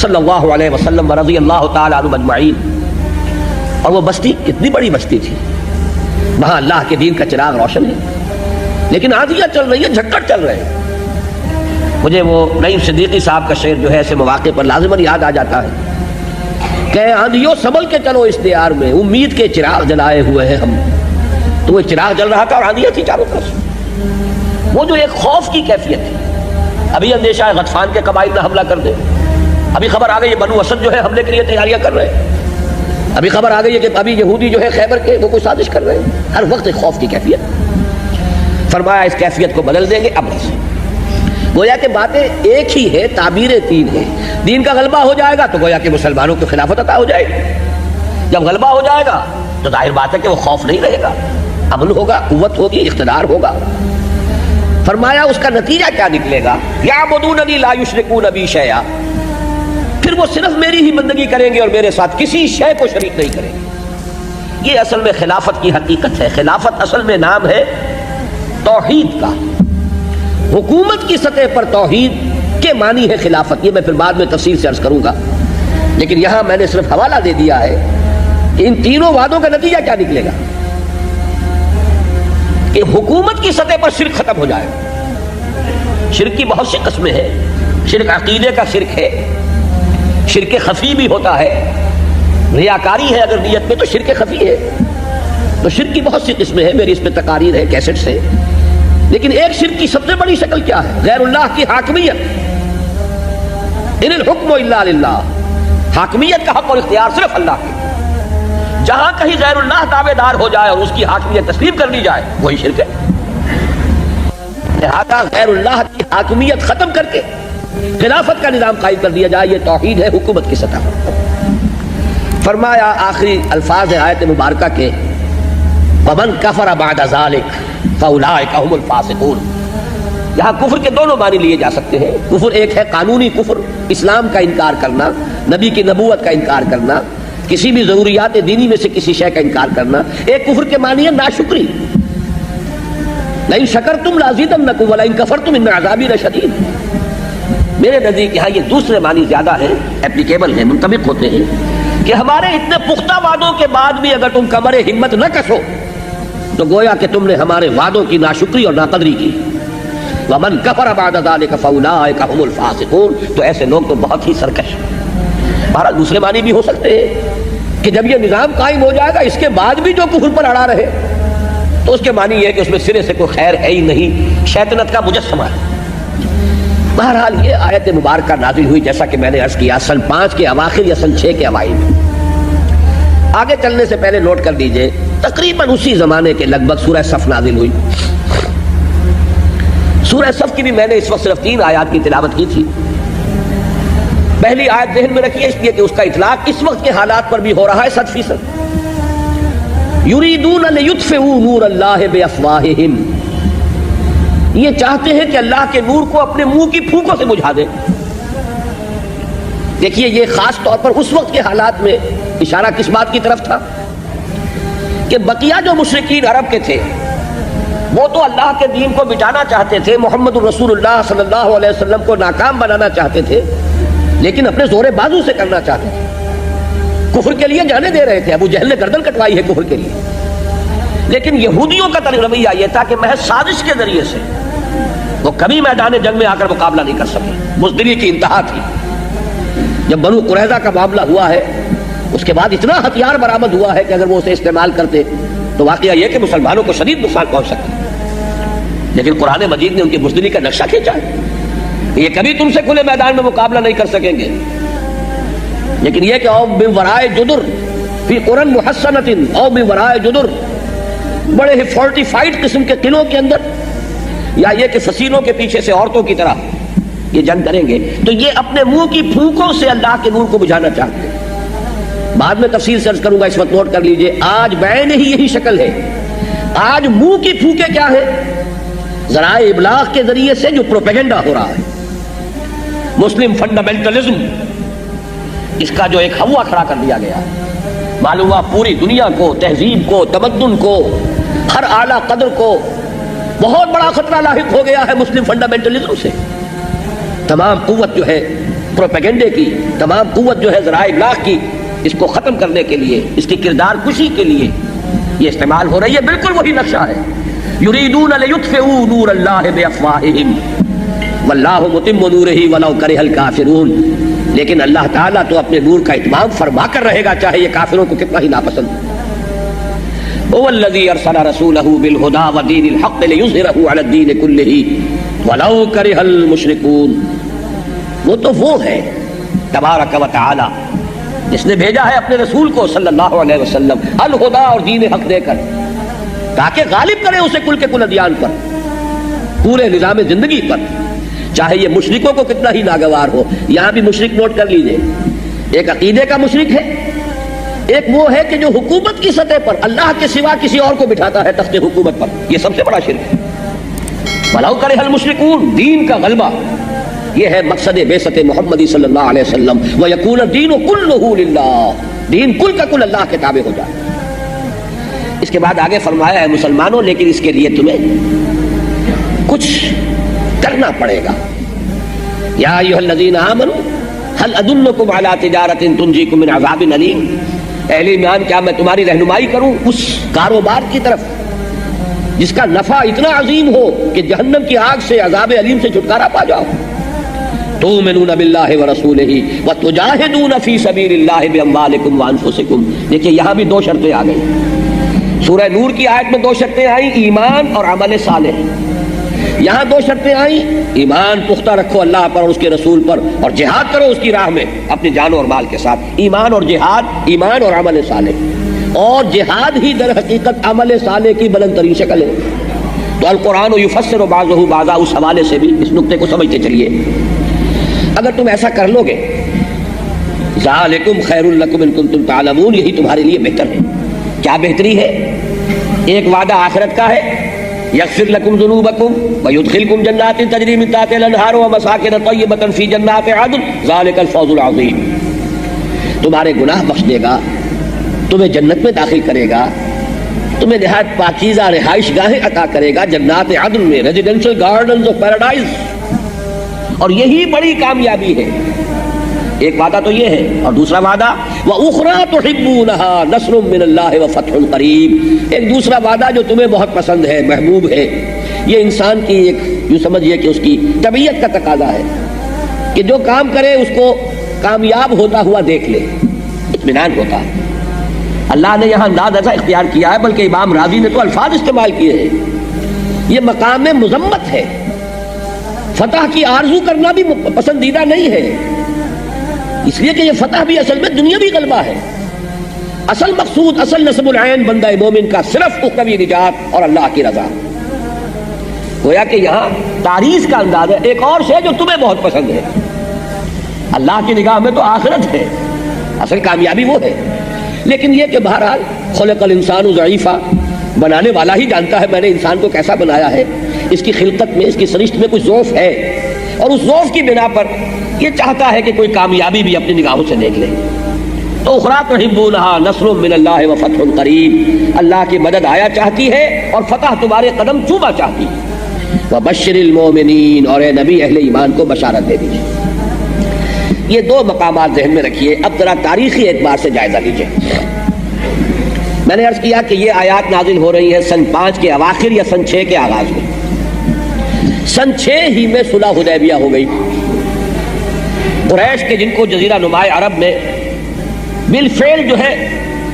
صلی اللہ علیہ وسلم ورضی اللہ تعالی عنہم اجمعین۔ اور وہ بستی کتنی بڑی بستی تھی، وہاں اللہ کے دین کا چراغ روشن ہے، لیکن آندھیاں چل رہی ہیں، جھکڑ چل رہے ہیں۔ مجھے وہ نعیم صدیقی صاحب کا شعر جو ہے ایسے مواقع پر لازماً یاد آ جاتا ہے کہ آندھیوں سنبھل کے چلو اس دیار میں، امید کے چراغ جلائے ہوئے ہیں ہم۔ تو وہ چراغ جل رہا تھا اور آندھیاں تھی چاروں طرف سے۔ وہ جو ایک خوف کی کیفیت تھی، ابھی اندیشہ ہے غطفان کے قبائل نہ حملہ کر دے، ابھی خبر آ گئی ہے بنو اسد جو ہے حملے کے لیے تیاریاں کر رہے ہیں، ابھی خبر آ گئی ہے کہ ابھی یہودی جو ہے خیبر کے وہ کوئی سازش کر رہے ہیں۔ ہر وقت ایک خوف کی کیفیت۔ فرمایا اس کیفیت کو بدل دیں گے امن سے۔ گویا کہ باتیں ایک ہی ہے، تعبیریں 3 ہیں۔ دین کا غلبہ ہو جائے گا تو گویا کہ مسلمانوں کی خلافت عطا ہو جائے گی، جب غلبہ ہو جائے گا تو ظاہر بات ہے کہ وہ خوف نہیں رہے گا، امن ہوگا، قوت ہوگی، اقتدار ہوگا۔ فرمایا اس کا نتیجہ کیا نکلے گا، یعبدوننی لا یشرکون بی شیئا، پھر وہ صرف میری ہی بندگی کریں گے اور میرے ساتھ کسی شے کو شریک نہیں کریں گے۔ یہ اصل میں خلافت کی حقیقت ہے۔ خلافت اصل میں نام ہے توحید کا، حکومت کی سطح پر توحید کے معنی ہے خلافت۔ یہ میں پھر بعد میں تفصیل سے عرض کروں گا، لیکن یہاں میں نے صرف حوالہ دے دیا ہے کہ ان تینوں وعدوں کا نتیجہ کیا نکلے گا کہ حکومت کی سطح پر شرک ختم ہو جائے گا۔ شرک کی بہت سی قسمیں ہیں، شرک عقیدے کا شرک ہے، شرک خفی بھی ہوتا ہے، ریاکاری ہے اگر نیت میں تو شرک خفی ہے۔ تو شرک کی بہت سی قسمیں ہیں، میری اس پہ تقاریر ہے، کیسٹس ہیں، لیکن ایک شرک کی سب سے بڑی شکل کیا ہے، غیر اللہ کی حاکمیت۔ ان الحکم الا للہ، حاکمیت کا حق اور اختیار صرف اللہ کے۔ جہاں کہیں غیر اللہ دعوے دار ہو جائے اور اس کی حاکمیت تسلیم کر لی جائے وہی شرک ہے۔ لہذا غیر اللہ کی حاکمیت ختم کر کے خلافت کا نظام قائم کر دیا جائے، یہ توحید ہے حکومت کی سطح پر۔ فرمایا آخری الفاظ ہے آیت مبارکہ کے وَمَنْ كَفَرَ بَعْدَ ذَلِكَ فَأُولَٰئِكَ هُمُ الْفَاسِقُونَ۔ یہاں کفر کے دونوں معنی لیے جا سکتے ہیں۔ کفر ایک ہے قانونی کفر، اسلام کا انکار کرنا، نبی کی نبوت کا انکار کرنا، کسی بھی ضروریات دینی میں سے کسی شے کا انکار کرنا۔ ایک کفر کے معنی ہے ناشکری، لَإِن شَكَرْتُمْ لَأَزِيدَنَّكُمْ وَلَئِن كَفَرْتُمْ إِنَّ عَذَابِي لَشَدِيدٌ۔ میرے نزدیک یہاں یہ دوسرے معنی زیادہ ہیں، اپلیکیبل ہیں، منطبق ہوتے ہیں کہ ہمارے اتنے پختہ وعدوں کے بعد بھی اگر تم کمر ہمت نہ کسو تو گویا کہ تم نے ہمارے وعدوں کی ناشکری اور ناقدری کی۔ وَمَنْ كَفَرَ بَعْدَ ذَلِكَ فَأُولَٰئِكَ هُمُ الْفَاسِقُونَ۔ تو ایسے لوگ تو بہت ہی سرکش ہیں۔ بہرحال دوسرے معنی بھی ہو سکتے ہیں کہ جب یہ نظام قائم ہو جائے گا اس کے بعد بھی جو کفر پر اڑا رہے تو اس کے معنی یہ ہے کہ اس میں سرے سے کوئی خیر ہے ہی نہیں، شیطنت کا مجسمہ ہے۔ بہرحال یہ آیت مبارکہ نازل ہوئی جیسا کہ میں نے عرض کیا سن 5 کے اواخر یا سن 6 کے اوائل میں۔ آگے چلنے سے پہلے نوٹ کر دیجئے تقریباً اسی زمانے کے لگ بھگ سورہ صف نازل ہوئی۔ سورہ صف کی بھی میں نے اس وقت صرف 3 آیات کی تلاوت کی تھی۔ پہلی آیت ذہن میں رکھیے اس لیے کہ اس کا اطلاق اس وقت کے حالات پر بھی ہو رہا ہے 100%۔ یریدون لیطفئوا نور اللہ بافواہہم یہ چاہتے ہیں کہ اللہ کے نور کو اپنے منہ کی پھونکوں سے بجھا دیں. دیکھیے یہ خاص طور پر اس وقت کے حالات میں اشارہ کس بات کی طرف تھا کہ بقیہ جو مشرکین عرب کے تھے وہ تو اللہ کے دین کو مٹانا چاہتے تھے، محمد الرسول اللہ صلی اللہ علیہ وسلم کو ناکام بنانا چاہتے تھے، لیکن اپنے زور بازو سے کرنا چاہتے تھے. کفر کے لیے جانے دے رہے تھے، ابو جہل نے گردن کٹوائی ہے کفر کے لیے. لیکن یہودیوں کا رویہ یہ تھا کہ محض سازش کے ذریعے سے وہ کبھی میدان جنگ میں آ کر مقابلہ نہیں کر سکے. بزدلی کی انتہا تھی. جب بنو قریظہ کا معاملہ ہوا ہے اس کے بعد اتنا ہتھیار برآمد ہوا ہے کہ اگر وہ اسے استعمال کرتے تو واقعہ یہ کہ مسلمانوں کو شدید نقصان پہنچ سکتا. لیکن قرآن مجید نے ان کی بزدلی کا نقشہ کھینچا ہے. یہ کبھی تم سے کھلے میدان میں مقابلہ نہیں کر سکیں گے، لیکن یہ کہ او من ورائے جدر فی قرن محصنۃ، او من ورائے جدر، بڑے ہی فورٹیفائڈ قسم کے قلعوں کے اندر، یا یہ کہ فصیلوں کے پیچھے سے عورتوں کی طرح یہ جنگ کریں گے. تو یہ اپنے منہ کی پھونکوں سے اللہ کے نور کو بجھانا چاہتے ہیں. بعد میں تفصیل سے عرض کروں گا، اس وقت نوٹ کر لیجئے. آج بعین ہی یہی شکل ہے. آج منہ کی پھونکے کیا ہے؟ ذرائع ابلاغ کے ذریعے سے جو پروپیگنڈا ہو رہا ہے، مسلم فنڈامنٹلزم، اس کا جو ایک ہوا کھڑا کر دیا گیا ہے. معلوم ہوا پوری دنیا کو، تہذیب کو، تمدن کو، ہر اعلیٰ قدر کو بہت بڑا خطرہ لاحق ہو گیا ہے مسلم فنڈامنٹلزم سے. تمام قوت جو ہے پروپیگنڈے کی، تمام قوت جو ہے ذرائع ابلاغ کی، اس کو ختم کرنے کے لیے، اس کی کردار کشی کے لیے یہ استعمال ہو رہی ہے. بالکل وہی نقشہ ہے. یریدون لیطفئوا نور اللہ بافواہہم واللہ متم نورہ ولو کرہ الکافرون. لیکن اللہ تعالیٰ تو اپنے نور کا اتمام فرما کر رہے گا، چاہے یہ کافروں کو کتنا ہی ناپسند ہو. هو الذی ارسل رسولہ بالہدی ودین الحق لیظہرہ علی الدین کلہ ولو کرہ المشرکون. وہ تو وہ ہے تبارک و تعالی جس نے بھیجا ہے اپنے رسول کو صلی اللہ علیہ وسلم الہدی اور دین حق دے کر، تاکہ غالب کرے اسے کل کے کل ادیان پر، پورے نظام زندگی پر، چاہے یہ مشرکوں کو کتنا ہی ناگوار ہو. یہاں بھی مشرک نوٹ کر لیجئے. ایک عقیدے کا مشرک ہے، ایک وہ ہے کہ جو حکومت کی سطح پر اللہ کے سوا کسی اور کو بٹھاتا ہے تخت حکومت پر. یہ سب سے بڑا شرک ہے. وَلَوْ كَرِهَ الْمُشْرِكُونَ، دین کا غلبہ یہ ہے مقصد بعثت محمدی صلی اللہ علیہ وسلم. وَيَكُونَ الدِّينُ كُلُّهُ لِلَّهِ، دین کل کا کل اللہ کے تابع ہو جائے. اس کے بعد آگے فرمایا ہے مسلمانوں لیکن اس کے لیے تمہیں کچھ کرنا پڑے گا. یا ایھا الذین آمنوا هل ادلکم علی تجارۃ تنجیکم من عذاب الیم. اہل ایمان کیا میں تمہاری رہنمائی کروں اس کاروبار کی طرف جس کا نفع اتنا عظیم ہو کہ جہنم کی آگ سے، عذاب علیم سے چھٹکارا پا جاؤ. تؤمنون باللہ ورسولہ وتجاہدون فی سبیل اللہ باموالکم وانفسکم. دیکھیے یہاں بھی دو شرطیں آ گئی. سورہ نور کی آیت میں دو شرطیں آئیں، ایمان اور عمل صالح. یہاں دو شرطیں آئیں، ایمان پختہ رکھو اللہ پر اور اس کے رسول پر، اور جہاد کرو اس کی راہ میں اپنی جان اور مال کے ساتھ. ایمان اور جہاد، ایمان اور عمل صالح. اور جہاد ہی در حقیقت عمل صالح کی بلند ترین شکل ہے. تو القرآن یفسر بعضہ بعضا، اس حوالے سے بھی اس نقطے کو سمجھتے چلیے. اگر تم ایسا کر لو گے، ذالکم خیر لکم ان کنتم تعلمون، یہی تمہارے لیے بہتر ہے. کیا بہتری ہے؟ ایک وعدہ آخرت کا ہے، یغفر لکم ذنوبکم ویدخلکم جنات تجری من تحتہا الانہار ومساکن طیبۃ فی جنات عدن ذلک الفوز العظیم. تمہارے گناہ بخش دے گا، تمہیں جنت میں داخل کرے گا، تمہیں نہایت پاکیزہ رہائش گاہیں عطا کرے گا جنات عدن میں، ریزیڈنشل گارڈنز آف پیراڈائز. اور یہی بڑی کامیابی ہے. ایک وعدہ تو یہ ہے، اور دوسرا وعدہ وَأُخْرَىٰ تُحِبُّونَهَا نَصْرٌ مِّنَ اللَّهِ وَفَتْحٌ قَرِيبٌ. ایک دوسرا وعدہ جو تمہیں بہت پسند ہے، محبوب ہے. یہ انسان کی ایک یوں سمجھیے کہ اس کی طبیعت کا تقاضا ہے کہ جو کام کرے اس کو کامیاب ہوتا ہوا دیکھ لے، اطمینان ہوتا ہے. اللہ نے یہاں انداز ایسا اختیار کیا ہے، بلکہ امام راضی نے تو الفاظ استعمال کیے ہیں. یہ مقام مذمت ہے. فتح کی آرزو کرنا بھی پسندیدہ نہیں ہے، اس لیے کہ یہ فتح بھی اصل میں دنیاوی غلبہ ہے. اصل مقصود، اصل نصب العین بندہ مومن کا صرف اخروی نجات اور اللہ کی رضا. گویا کہ یہاں تعریض کا انداز ہے. ایک اور شے جو تمہیں بہت پسند ہے، اللہ کی نگاہ میں تو آخرت ہے، اصل کامیابی وہ ہے. لیکن یہ کہ بہرحال خلق الانسان ضعیفا، بنانے والا ہی جانتا ہے میں نے انسان کو کیسا بنایا ہے. اس کی خلقت میں، اس کی سرشت میں کوئی ضعف ہے، اور اس ضعف کی بنا پر یہ چاہتا ہے کہ کوئی کامیابی بھی اپنی نگاہوں سے دیکھ لے. تو اخریٰ تحبونہا نصر من اللہ و فتح قریب، اللہ کی مدد آیا چاہتی ہے اور فتح تمہارے قدم چوما چاہتی ہے. وبشر المؤمنین، اور اے نبی اہل ایمان کو بشارت دے دیجیے. یہ دو مقامات ذہن میں رکھیے. اب ذرا تاریخی اعتبار سے جائزہ لیجیے. میں نے عرض کیا کہ یہ آیات نازل ہو رہی ہیں سن 5 کے اواخر یا سن 6 کے آغاز میں. سن 6 ہی میں صلح حدیبیہ ہو گئی. قریش کے جن کو جزیرہ نماء عرب میں بالفعل جو ہے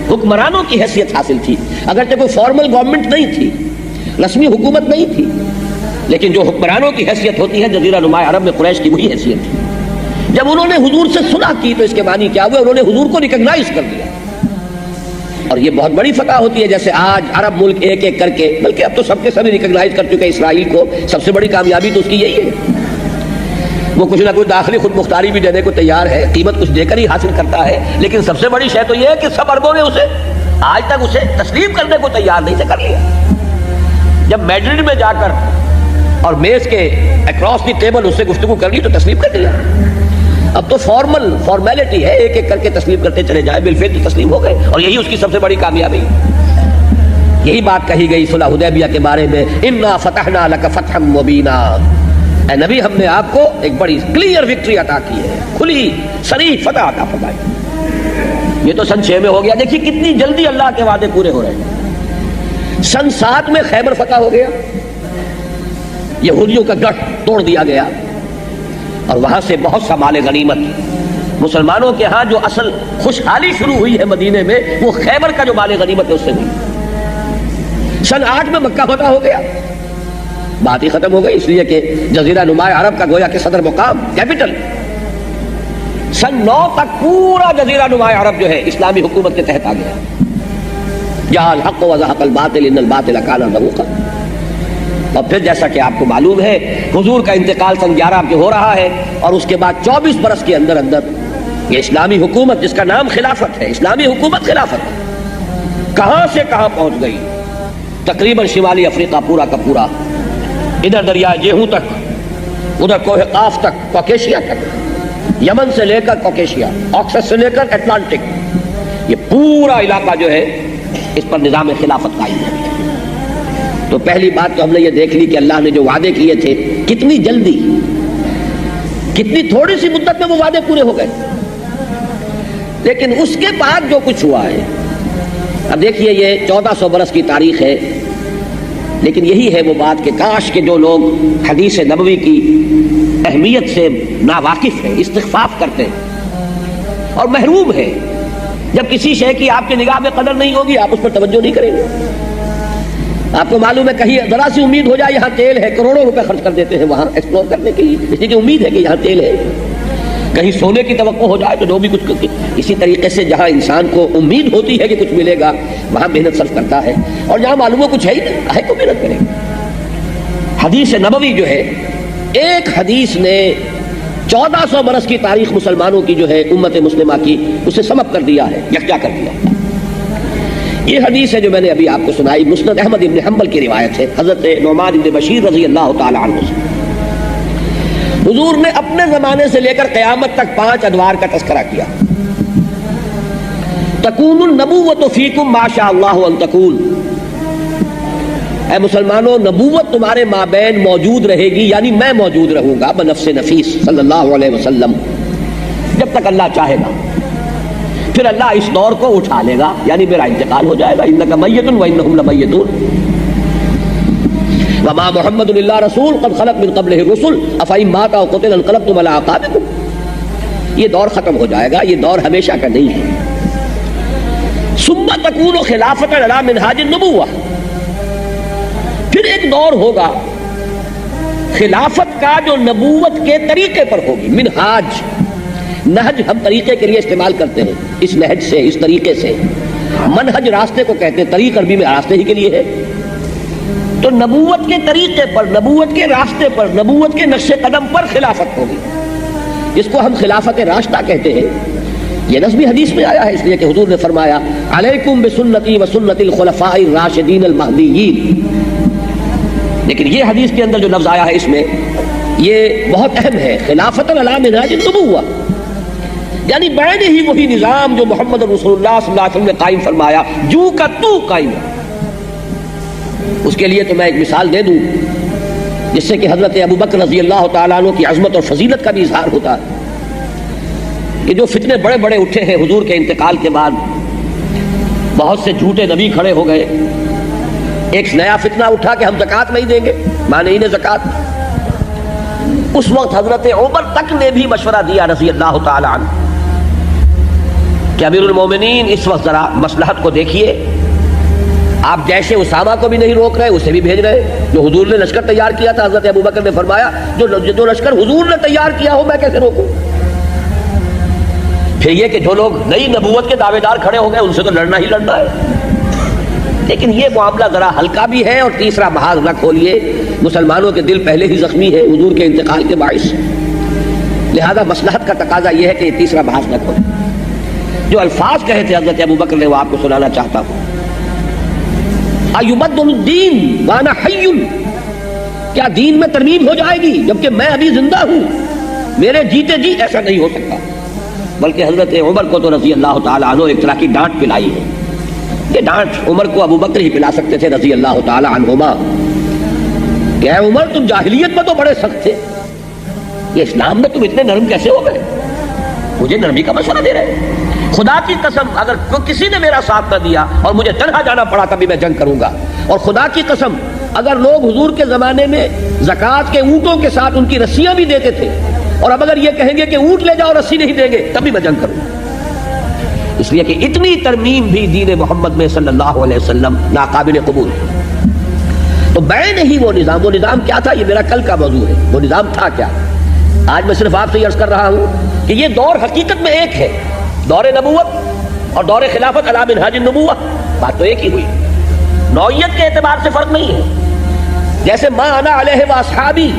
حکمرانوں کی حیثیت حاصل تھی، اگرچہ کوئی فارمل گورنمنٹ نہیں تھی، رسمی حکومت نہیں تھی، لیکن جو حکمرانوں کی حیثیت ہوتی ہے جزیرہ نماء عرب میں قریش کی وہی حیثیت تھی. جب انہوں نے حضور سے صلح کی تو اس کے معنی کیا ہوئے؟ انہوں نے حضور کو ریکگنائز کر دیا. اور یہ بہت بڑی فتح ہوتی ہے. جیسے آج عرب ملک ایک ایک کر کے، بلکہ اب تو سب کے سبھی ریکگنائز کر چکے. اسرائیل کو سب سے بڑی کامیابی تو اس کی یہی ہے، وہ کچھ نہ کچھ داخلی خود مختاری بھی دینے کو تیار ہے، قیمت کچھ دے کر ہی حاصل کرتا ہے، لیکن سب سے بڑی شے تو یہ ہے کہ سب عربوں نے اسے آج تک اسے تسلیم کرنے کو تیار نہیں سے کر لیا. جب میڈرڈ میں جا کر اور میز کے اکراس دی ٹیبل اس سے گفتگو کر لی تو تسلیم کر لیا. اب تو فارمیلٹی ہے، ایک ایک کر کے تسلیم کرتے چلے جائے، بالفعل تو تسلیم ہو گئے. اور یہی اس کی سب سے بڑی کامیابی. یہی بات کہی گئی صلح حدیبیہ کے بارے میں، انا فتحنا لک فتحا مبینا. اے نبی ہم نے آپ کو ایک بڑی کلیئر وکٹری عطا کی ہے، کھلی صریح فتح عطا فرمائی. یہ تو سن 6 میں ہو گیا. دیکھیے کتنی جلدی اللہ کے وعدے پورے ہو رہے ہیں. سن 7 میں خیبر فتح ہو گیا، یہودیوں کا گڑھ توڑ دیا گیا، اور وہاں سے بہت سا مال غنیمت مسلمانوں کے ہاں جو اصل خوشحالی شروع ہوئی ہے مدینے میں، وہ خیبر کا جو مال غنیمت ہے اس سے ہوئی. سن 8 میں مکہ فتح ہو گیا، بات ہی ختم ہو گئی، اس لیے کہ جزیرہ نماء عرب کا گویا کہ صدر مقام، کیپٹل. سن 9 تک پورا جزیرہ نماء عرب جو ہے اسلامی حکومت کے تحت آ گیا. جاء الحق وزهق الباطل ان الباطل كان زهوقا. اور پھر جیسا کہ آپ کو معلوم ہے حضور کا انتقال سن 11 کے ہو رہا ہے، اور اس کے بعد 24 برس کے اندر اندر یہ اسلامی حکومت جس کا نام خلافت ہے، اسلامی حکومت خلافت، کہاں سے کہاں پہنچ گئی. تقریباً شمالی افریقہ پورا کا پورا، ادھر دریائے جیہوں تک، ادھر کوہ قاف تک، کوکیشیا تک، یمن سے لے کر کوکیشیا، آکسس سے لے کر اٹلانٹک، یہ پورا علاقہ جو ہے اس پر نظام خلافت قائم ہے. تو پہلی بات تو ہم نے یہ دیکھ لی کہ اللہ نے جو وعدے کیے تھے کتنی جلدی، کتنی تھوڑی سی مدت میں وہ وعدے پورے ہو گئے. لیکن اس کے بعد جو کچھ ہوا ہے، اب دیکھیے یہ 1400 برس کی تاریخ ہے، لیکن یہی ہے وہ بات کہ کاش کہ جو لوگ حدیث نبوی کی اہمیت سے ناواقف ہیں، استخفاف کرتے ہیں اور محروم ہیں. جب کسی شے کی آپ کی نگاہ میں قدر نہیں ہوگی آپ اس پر توجہ نہیں کریں گے. آپ کو معلوم ہے کہیں ذرا سی امید ہو جائے یہاں تیل ہے، کروڑوں روپے خرچ کر دیتے ہیں وہاں ایکسپلور کرنے کے لیے، اس لیے کہ امید ہے کہ یہاں تیل ہے. کہیں سونے کی توقع ہو جائے تو جو بھی کچھ. اسی طریقے سے جہاں انسان کو امید ہوتی ہے کہ کچھ ملے گا وہاں محنت صرف کرتا ہے، اور جہاں معلوم ہو کچھ ہے ہی نہیں ہے تو محنت کرے گا. حدیث نبوی جو ہے، ایک حدیث نے 1400 برس کی تاریخ مسلمانوں کی جو ہے امت مسلمہ کی اسے سمپ کر دیا ہے، یکجا کر دیا. یہ حدیث ہے جو میں نے ابھی آپ کو سنائی، مسند احمد ابن حنبل کی روایت ہے حضرت نعمان ابن بشیر رضی اللہ تعالی عنہ سے. حضور نے اپنے زمانے سے لے کر قیامت تک 5 ادوار کا تذکرہ کیا. تکون النبوۃ فیکم ما شاء اللہ ان تکون. اے مسلمانوں، نبوت تمہارے مابین موجود رہے گی، یعنی میں موجود رہوں گا بنفس نفیس صلی اللہ علیہ وسلم، جب تک اللہ چاہے گا. پھر اللہ اس دور کو اٹھا لے گا، یعنی میرا انتقال ہو جائے گا. انک میت وانہم لمیتون وما محمد الا رسول قد خلت من قبلہ الرسل افئن مات او قتل انقلبتم علی اعقابکم. یہ دور ختم ہو جائے گا، یہ دور ہمیشہ کا نہیں ہے. ثم تکون خلافۃ علی منہاج النبوۃ. پھر ایک دور ہوگا خلافت کا جو نبوت کے طریقے پر ہوگی. منہاج، نہج ہم طریقے کے لیے استعمال کرتے ہیں، اس نہج سے، اس طریقے سے. منہج راستے کو کہتے ہیں، طریق عربی میں راستے ہی کے لیے ہے. تو نبوت کے طریقے پر، نبوت کے راستے پر، نبوت کے نقش قدم پر خلافت ہوگی، جس کو ہم خلافت راشدہ کہتے ہیں. یہ نصبی حدیث میں آیا ہے، اس لیے کہ حضور نے فرمایا علیکم بسنتی وسنت الخلفاء الراشدین المہدیین. لیکن لیکن یہ حدیث کے اندر جو لفظ آیا ہے اس میں یہ بہت اہم ہے، خلافت علی منہاج النبوہ، یعنی بعد ہی وہی نظام جو محمد رسول اللہ صلی اللہ علیہ وسلم نے قائم فرمایا، جو کا تو قائم ہے۔ اس کے لیے تو میں ایک مثال دے دوں جس سے کہ حضرت ابو بکر رضی اللہ تعالیٰ عنہ کی عظمت اور فضیلت کا بھی اظہار ہوتا ہے کہ جو فتنے بڑے بڑے اٹھے ہیں حضور کے انتقال کے بعد، بہت سے جھوٹے نبی کھڑے ہو گئے، ایک نیا فتنہ اٹھا کہ ہم زکوٰۃ نہیں دیں گے، مانعین زکوٰۃ۔ اس وقت حضرت عمر تک نے بھی مشورہ دیا رضی اللہ تعالیٰ عنہ کہ امیر المومنین اس وقت ذرا مصلحت کو دیکھیے، آپ جیش اسامہ کو بھی نہیں روک رہے، اسے بھی بھیج رہے، جو حضور نے لشکر تیار کیا تھا۔ حضرت ابو بکر نے فرمایا جو لشکر حضور نے تیار کیا ہو میں کیسے روکوں؟ پھر یہ کہ جو لوگ نئی نبوت کے دعوے دار کھڑے ہو گئے ان سے تو لڑنا ہی لڑنا ہے۔ لیکن یہ معاملہ ذرا ہلکا بھی ہے، اور تیسرا محاذ نہ کھولیے، مسلمانوں کے دل پہلے ہی زخمی ہے حضور کے انتقال کے باعث، لہذا مصلحت کا تقاضا یہ ہے کہ یہ تیسرا محاذ نہ کھولے۔ جو الفاظ کہے تھے حضرت ابو بکر نے وہ آپ کو سنانا چاہتا ہوں۔ ایبدل الدین وانا حی، کیا دین میں ترمیم ہو جائے گی جبکہ میں ابھی زندہ ہوں؟ میرے جیتے جی ایسا نہیں ہو سکتا۔ بلکہ حضرت عمر کو تو رضی اللہ تعالیٰ عنہ ایک طرح کی ڈانٹ پلائی ہے۔ یہ ڈانٹ عمر کو ابو بکر ہی پلا سکتے تھے رضی اللہ تعالیٰ عنہما کہ اے عمر تم جاہلیت میں تو بڑے سخت تھے، یہ اسلام میں تم اتنے نرم کیسے ہو گئے؟ مجھے نرمی کا مشورہ دے رہے ہیں۔ خدا کی قسم اگر کسی نے میرا ساتھ نہ دیا اور مجھے تنہا جانا پڑا تبھی میں جنگ کروں گا، اور خدا کی قسم اگر لوگ حضور کے زمانے میں زکوٰۃ کے اونٹوں کے ساتھ ان کی رسیاں بھی دیتے تھے، اور اب اگر یہ کہیں گے کہ اونٹ لے جاؤ رسی نہیں دیں گے تبھی میں جنگ کروں گا۔ اس لیے کہ اتنی ترمیم بھی دین محمد میں صلی اللہ علیہ وسلم ناقابل قبول ہے۔ تو بین ہی وہ نظام کیا تھا؟ یہ میرا کل کا موضوع ہے، وہ نظام تھا کیا؟ آج میں صرف آپ سے عرض کر رہا ہوں کہ یہ دور حقیقت میں ایک ہے، دور نبوت اور دور خلافت علی منہاج النبوہ، بات تو ایک ہی ہوئی، نوعیت کے اعتبار سے فرق نہیں ہے۔ جیسے ما انا علیہ واصحابی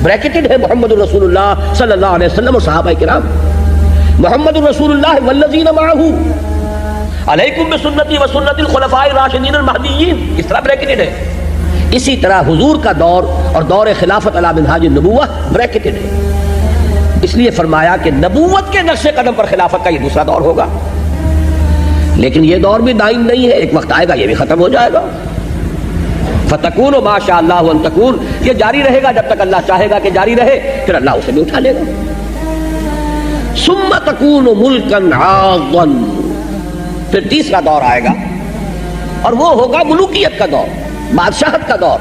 بریکٹڈ ہے محمد رسول اللہ صلی اللہ علیہ وسلم اور صحابہ کرام، محمد رسول اللہ والذین معہ علیکم بسنتی وسنت الخلفاء الراشدین المہدیین، اس طرح بریکٹڈ ہے۔ اسی طرح حضور کا دور اور دور خلافت علی منہاج النبوہ بریکٹڈ ہے۔ اس لیے فرمایا کہ نبوت کے نقش قدم پر خلافت کا یہ دوسرا دور ہوگا، لیکن یہ دور بھی دائم نہیں ہے، ایک وقت آئے گا یہ بھی ختم ہو جائے گا۔ فتکون ما شاء اللہ ان تکون، یہ جاری رہے گا جب تک اللہ چاہے گا کہ جاری رہے، پھر اللہ اسے بھی اٹھا لے گا۔ ثم تکون ملکا عاضا، پھر تیسرا دور آئے گا اور وہ ہوگا ملوکیت کا دور، بادشاہت کا دور،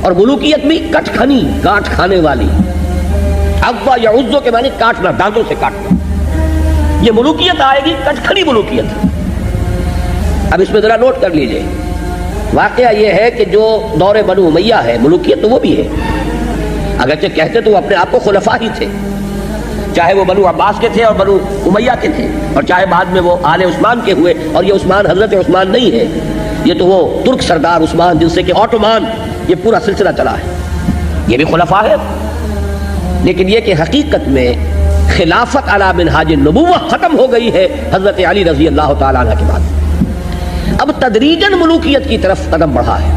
اور ملوکیت بھی کٹ کھنی، کاٹ کھانے والی۔ عضا یعض کے معنی کاٹنا، دانتوں سے کاٹنا، یہ ملوکیت آئے گی، کٹ کھنی ملوکیت۔ اب اس میں ذرا نوٹ کر لیجئے، واقعہ یہ ہے کہ جو دور بنو امیہ ہے ملوکیت تو وہ بھی ہے، اگرچہ کہتے تو وہ اپنے آپ کو خلفاء ہی تھے، چاہے وہ بنو عباس کے تھے اور بنو امیہ کے تھے، اور چاہے بعد میں وہ آل عثمان کے ہوئے، اور یہ عثمان حضرت عثمان نہیں ہے، یہ تو وہ ترک سردار عثمان جن سے کہ اوٹومان یہ پورا سلسلہ چلا ہے، یہ بھی خلفاء ہے۔ لیکن یہ کہ حقیقت میں خلافت علی منہاج النبوہ ختم ہو گئی ہے حضرت علی رضی اللہ تعالیٰ عنہ کے بعد۔ اب تدریجاً ملوکیت کی طرف قدم بڑھا ہے۔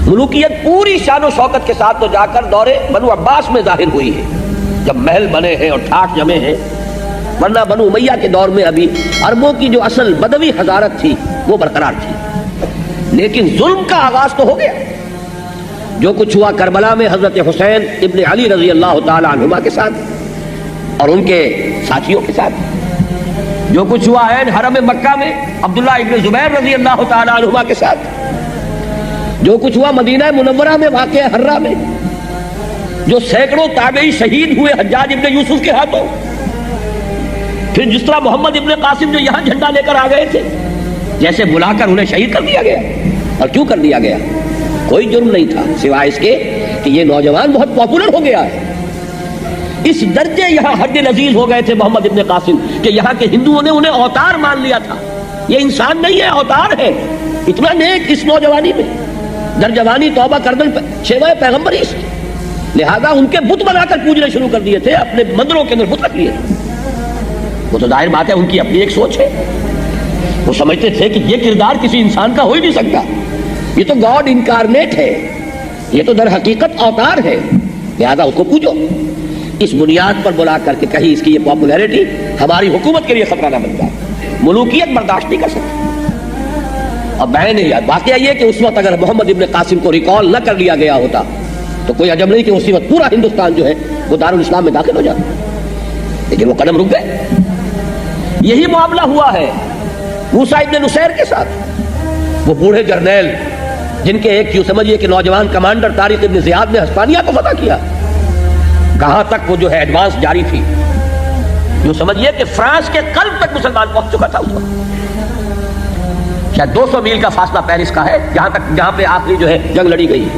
ملوکیت پوری شان و شوکت کے ساتھ تو جا کر دور بنو عباس میں ظاہر ہوئی ہے، جب محل بنے ہیں اور ٹھاٹ جمے ہیں، ورنہ بنو امیہ کے دور میں ابھی عربوں کی جو اصل بدوی حضارت تھی وہ برقرار تھی، لیکن ظلم کا آغاز تو ہو گیا۔ جو کچھ ہوا کربلا میں حضرت حسین ابن علی رضی اللہ تعالی عنہما کے ساتھ اور ان کے ساتھیوں کے ساتھ، جو کچھ ہوا عین حرم مکہ میں عبداللہ ابن زبیر رضی اللہ تعالی عنہما کے ساتھ، جو کچھ ہوا مدینہ منورہ میں واقع حرہ میں، جو سینکڑوں تابعی شہید ہوئے حجاج ابن یوسف کے ہاتھوں، پھر جس طرح محمد ابن قاسم جو یہاں جھنڈا لے کر آ گئے تھے، جیسے بلا کر انہیں شہید کر دیا گیا۔ اور کیوں کر دیا گیا؟ کوئی جرم نہیں تھا سوائے اس کے کہ یہ نوجوان بہت پاپولر ہو گیا ہے۔ اس درجے یہاں حد عزیز ہو گئے تھے محمد ابن قاسم کہ یہاں کے ہندوؤں نے انہیں اوتار مان لیا تھا، یہ انسان نہیں ہے اوتار ہے۔ اتنا نیک اس نوجوانی میں، در جوانی توبہ کردن شیوہ پیغمبر اس، لہذا ان کے بت بنا کر پوجنے شروع کر دیے تھے، اپنے مندروں کے اندر بت رکھ لیے تھے۔ وہ تو ظاہر بات ہے ان کی اپنی ایک سوچ ہے، وہ سمجھتے تھے کہ یہ کردار کسی انسان کا ہو ہی نہیں سکتا، یہ تو گاڈ انکارنیٹ ہے، یہ تو در حقیقت اوتار ہے، لہذا اس کو پوچھو۔ اس بنیاد پر بلا کر کے کہیں اس کی یہ پاپولیرٹی ہماری حکومت کے لیے خطرہ نہ بن جائے، ملوکیت برداشت نہیں کر سکتی۔ اور میں نہیں، واقعہ یہ کہ اس وقت اگر محمد ابن قاسم کو ریکال نہ کر لیا گیا ہوتا تو کوئی عجب نہیں کہ اسی وقت پورا ہندوستان جو ہے وہ دارالاسلام میں داخل ہو جاتا، لیکن وہ قدم رک گئے۔ یہی معاملہ ہوا ہے موسیٰ ابن نصیر کے ساتھ، وہ بوڑھے جرنیل جن کے ایک یوں سمجھیے کہ نوجوان کمانڈر طارق ابن زیاد نے ہسپانیہ کو فتح کیا، کہاں تک وہ جو ہے ایڈوانس جاری تھی، یوں سمجھیے کہ فرانس کے قلب تک مسلمان پہنچ چکا تھا اس وقت۔ شاید 200 میل کا فاصلہ پیرس کا ہے جہاں پہ آخری جو ہے جنگ لڑی گئی،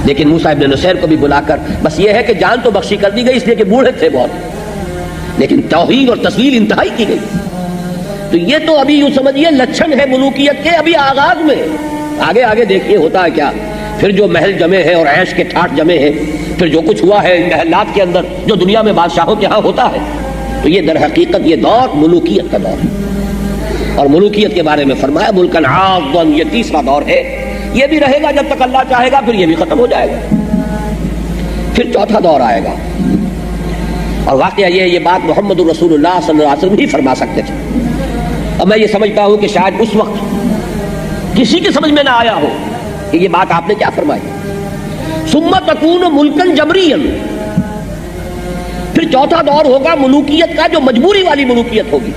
لیکن موسیٰ ابن نصیر کو بھی بلا کر بس یہ ہے کہ جان تو بخشی کر دی گئی اس لیے کہ بوڑھے تھے بہت، لیکن توہین اور تسلیل انتہائی کی گئی۔ تو یہ تو ابھی یوں سمجھیے لچھن ہے ملوکیت کے ابھی آغاز میں، آگے آگے دیکھیے ہوتا ہے کیا۔ پھر جو محل جمے ہیں اور عیش کے ٹھاٹ جمے ہیں، پھر جو کچھ ہوا ہے ان محلات کے اندر جو دنیا میں بادشاہوں کے ہاں ہوتا ہے، تو یہ در حقیقت یہ دور ملوکیت کا دور ہے۔ اور ملوکیت کے بارے میں فرمایا ملکن عاضا، یہ تیسرا دور ہے، یہ بھی رہے گا جب تک اللہ چاہے گا، پھر یہ بھی ختم ہو جائے گا، پھر چوتھا دور آئے گا۔ اور واقعہ یہ بات محمد الرسول اللہ صلی اللہ علیہ وسلم ہی فرما سکتے تھے، اور میں یہ سمجھتا ہوں کہ شاید اس وقت کسی کی سمجھ میں نہ آیا ہو کہ یہ بات آپ نے کیا فرمائی۔ ثم تکون ملکن جبریا، پھر چوتھا دور ہوگا ملوکیت کا جو مجبوری والی ملوکیت ہوگی۔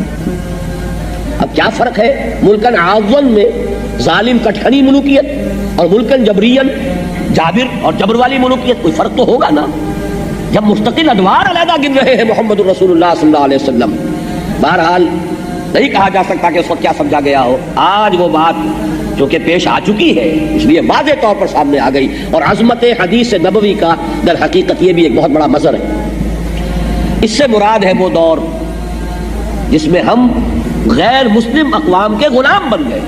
اب کیا فرق ہے ملکن عاضن میں ظالم کٹھنی ملوکیت اور ملکن جبرین جابر اور جبر والی ملوکیت؟ کوئی فرق تو ہوگا نا، جب مستقل ادوار علیحدہ گن رہے ہیں محمد الرسول اللہ صلی اللہ علیہ وسلم۔ بہرحال نہیں کہا جا سکتا کہ اس وقت کیا سمجھا گیا ہو، آج وہ بات جو کہ پیش آ چکی ہے اس لیے واضح طور پر سامنے آ گئی، اور عظمت حدیث نبوی کا در حقیقت یہ بھی ایک بہت بڑا مظہر ہے۔ اس سے مراد ہے وہ دور جس میں ہم غیر مسلم اقوام کے غلام بن گئے،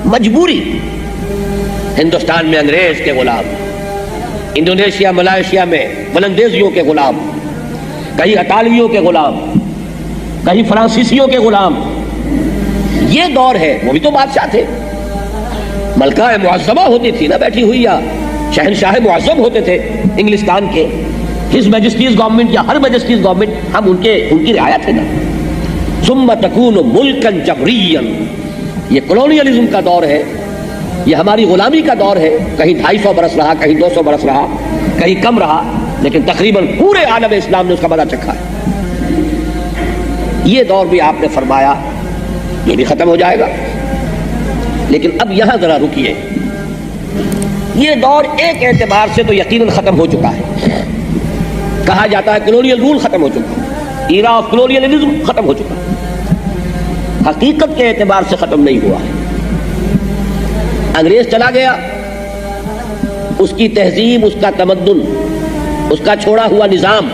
مجبوری۔ ہندوستان میں انگریز کے غلام، انڈونیشیا ملائیشیا میں ولندیزیوں کے غلام، کہیں اطالویوں کے غلام، کہیں فرانسیسیوں کے غلام، یہ دور ہے۔ وہ بھی تو بادشاہ تھے، ملکہ معظمہ ہوتی تھی نا بیٹھی ہوئی، یا شہنشاہ معظم ہوتے تھے انگلستان کے، ہز میجسٹیز گورنمنٹ یا ہر میجسٹیز گورنمنٹ، ہم ان کی رعایت ہے نا۔ ثم تکون ملکن جبریا، یہ کولونیلزم کا دور ہے، یہ ہماری غلامی کا دور ہے، کہیں 250 برس رہا، کہیں 200 برس رہا، کہیں کم رہا، لیکن تقریباً پورے عالم اسلام نے اس کا مزہ چکھا ہے۔ یہ دور بھی آپ نے فرمایا یہ بھی ختم ہو جائے گا، لیکن اب یہاں ذرا رکیے، یہ دور ایک اعتبار سے تو یقیناً ختم ہو چکا ہے۔ کہا جاتا ہے کولونیل رول ختم ہو چکا، ایرا آف کولونیلزم ختم ہو چکا، حقیقت کے اعتبار سے ختم نہیں ہوا ہے۔ انگریز چلا گیا، اس کی تہذیب، اس کا تمدن، اس کا چھوڑا ہوا نظام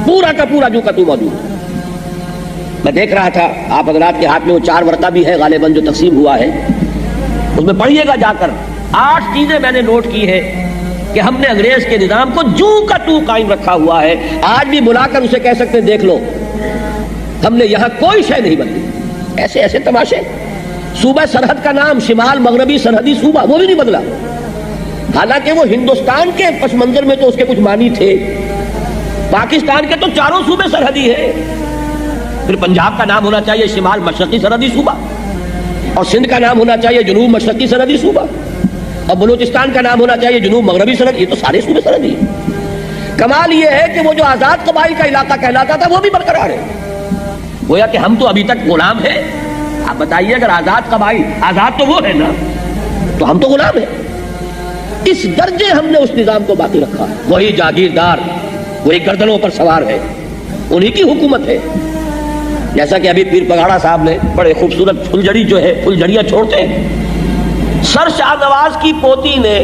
پورا کا پورا جو کا تو موجود۔ میں دیکھ رہا تھا آپ حضرات کے ہاتھ میں وہ 4 ورقہ بھی ہے غالباً جو تقسیم ہوا ہے، اس میں پڑھیے گا جا کر 8 چیزیں میں نے نوٹ کی ہے کہ ہم نے انگریز کے نظام کو جو کا تو قائم رکھا ہوا ہے۔ آج بھی بلا کر اسے کہہ سکتے ہیں دیکھ لو ہم نے یہاں کوئی شے نہیں بدلی، ایسے ایسے تماشے۔ صوبہ سرحد کا نام شمال مغربی سرحدی صوبہ وہ بھی نہیں بدلا، حالانکہ وہ ہندوستان کے پس منظر میں تو اس کے کچھ معنی تھے، پاکستان کے تو 4 صوبے سرحدی ہیں۔ پھر پنجاب کا نام ہونا چاہیے شمال مشرقی سرحدی صوبہ، اور سندھ کا نام ہونا چاہیے جنوب مشرقی سرحدی صوبہ، اور بلوچستان کا نام ہونا چاہیے جنوب مغربی سرحد۔ یہ تو سارے صوبے سرحدی ہیں۔ کمال یہ ہے کہ وہ جو آزاد قبائل کا علاقہ کہلاتا تھا وہ بھی برقرار ہے، گویا کہ ہم تو ابھی تک غلام ہیں۔ آپ بتائیے اگر آزاد قبائل، آزاد تو وہ ہے نا، تو ہم تو غلام ہیں۔ اس درجے ہم نے اس نظام کو باقی رکھا ہے، وہی جاگیردار، وہی گردنوں پر سوار ہے، انہی کی حکومت ہے۔ جیسا کہ ابھی پیر پگاڑا صاحب نے بڑے خوبصورت پھلجڑی جو ہے پھلجڑیاں چھوڑتے ہیں، سر شاہ نواز کی پوتی نے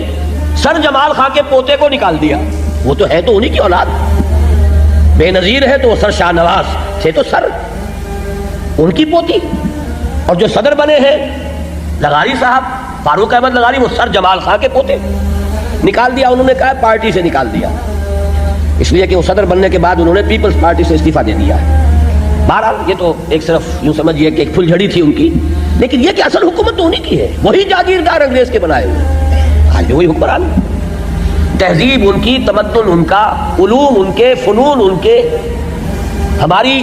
سر جمال خان کے پوتے کو نکال دیا، وہ تو ہے تو انہی کی اولاد، بے نظیر ہے تو وہ سر شاہ نواز تھے تو سر ان کی پوتی، اور جو صدر بنے ہیں لغاری صاحب فاروق احمد لغاری، وہ سر جمال خان کے پوتے، نکال دیا انہوں نے، کہا پارٹی سے نکال دیا، اس لیے کہ وہ صدر بننے کے بعد انہوں نے پیپلز پارٹی سے استعفیٰ دے دیا ہے۔ بہرحال یہ تو ایک صرف یوں سمجھیے کہ ایک پھلجھڑی تھی ان کی، لیکن یہ کہ اصل حکومت تو انہی کی ہے، وہی جاگیردار انگریز کے بنائے ہوئے، آج بھی وہی حکمران۔ تہذیب ان کی، تمدن ان کا، علوم ان کے، فنون ان کے، ہماری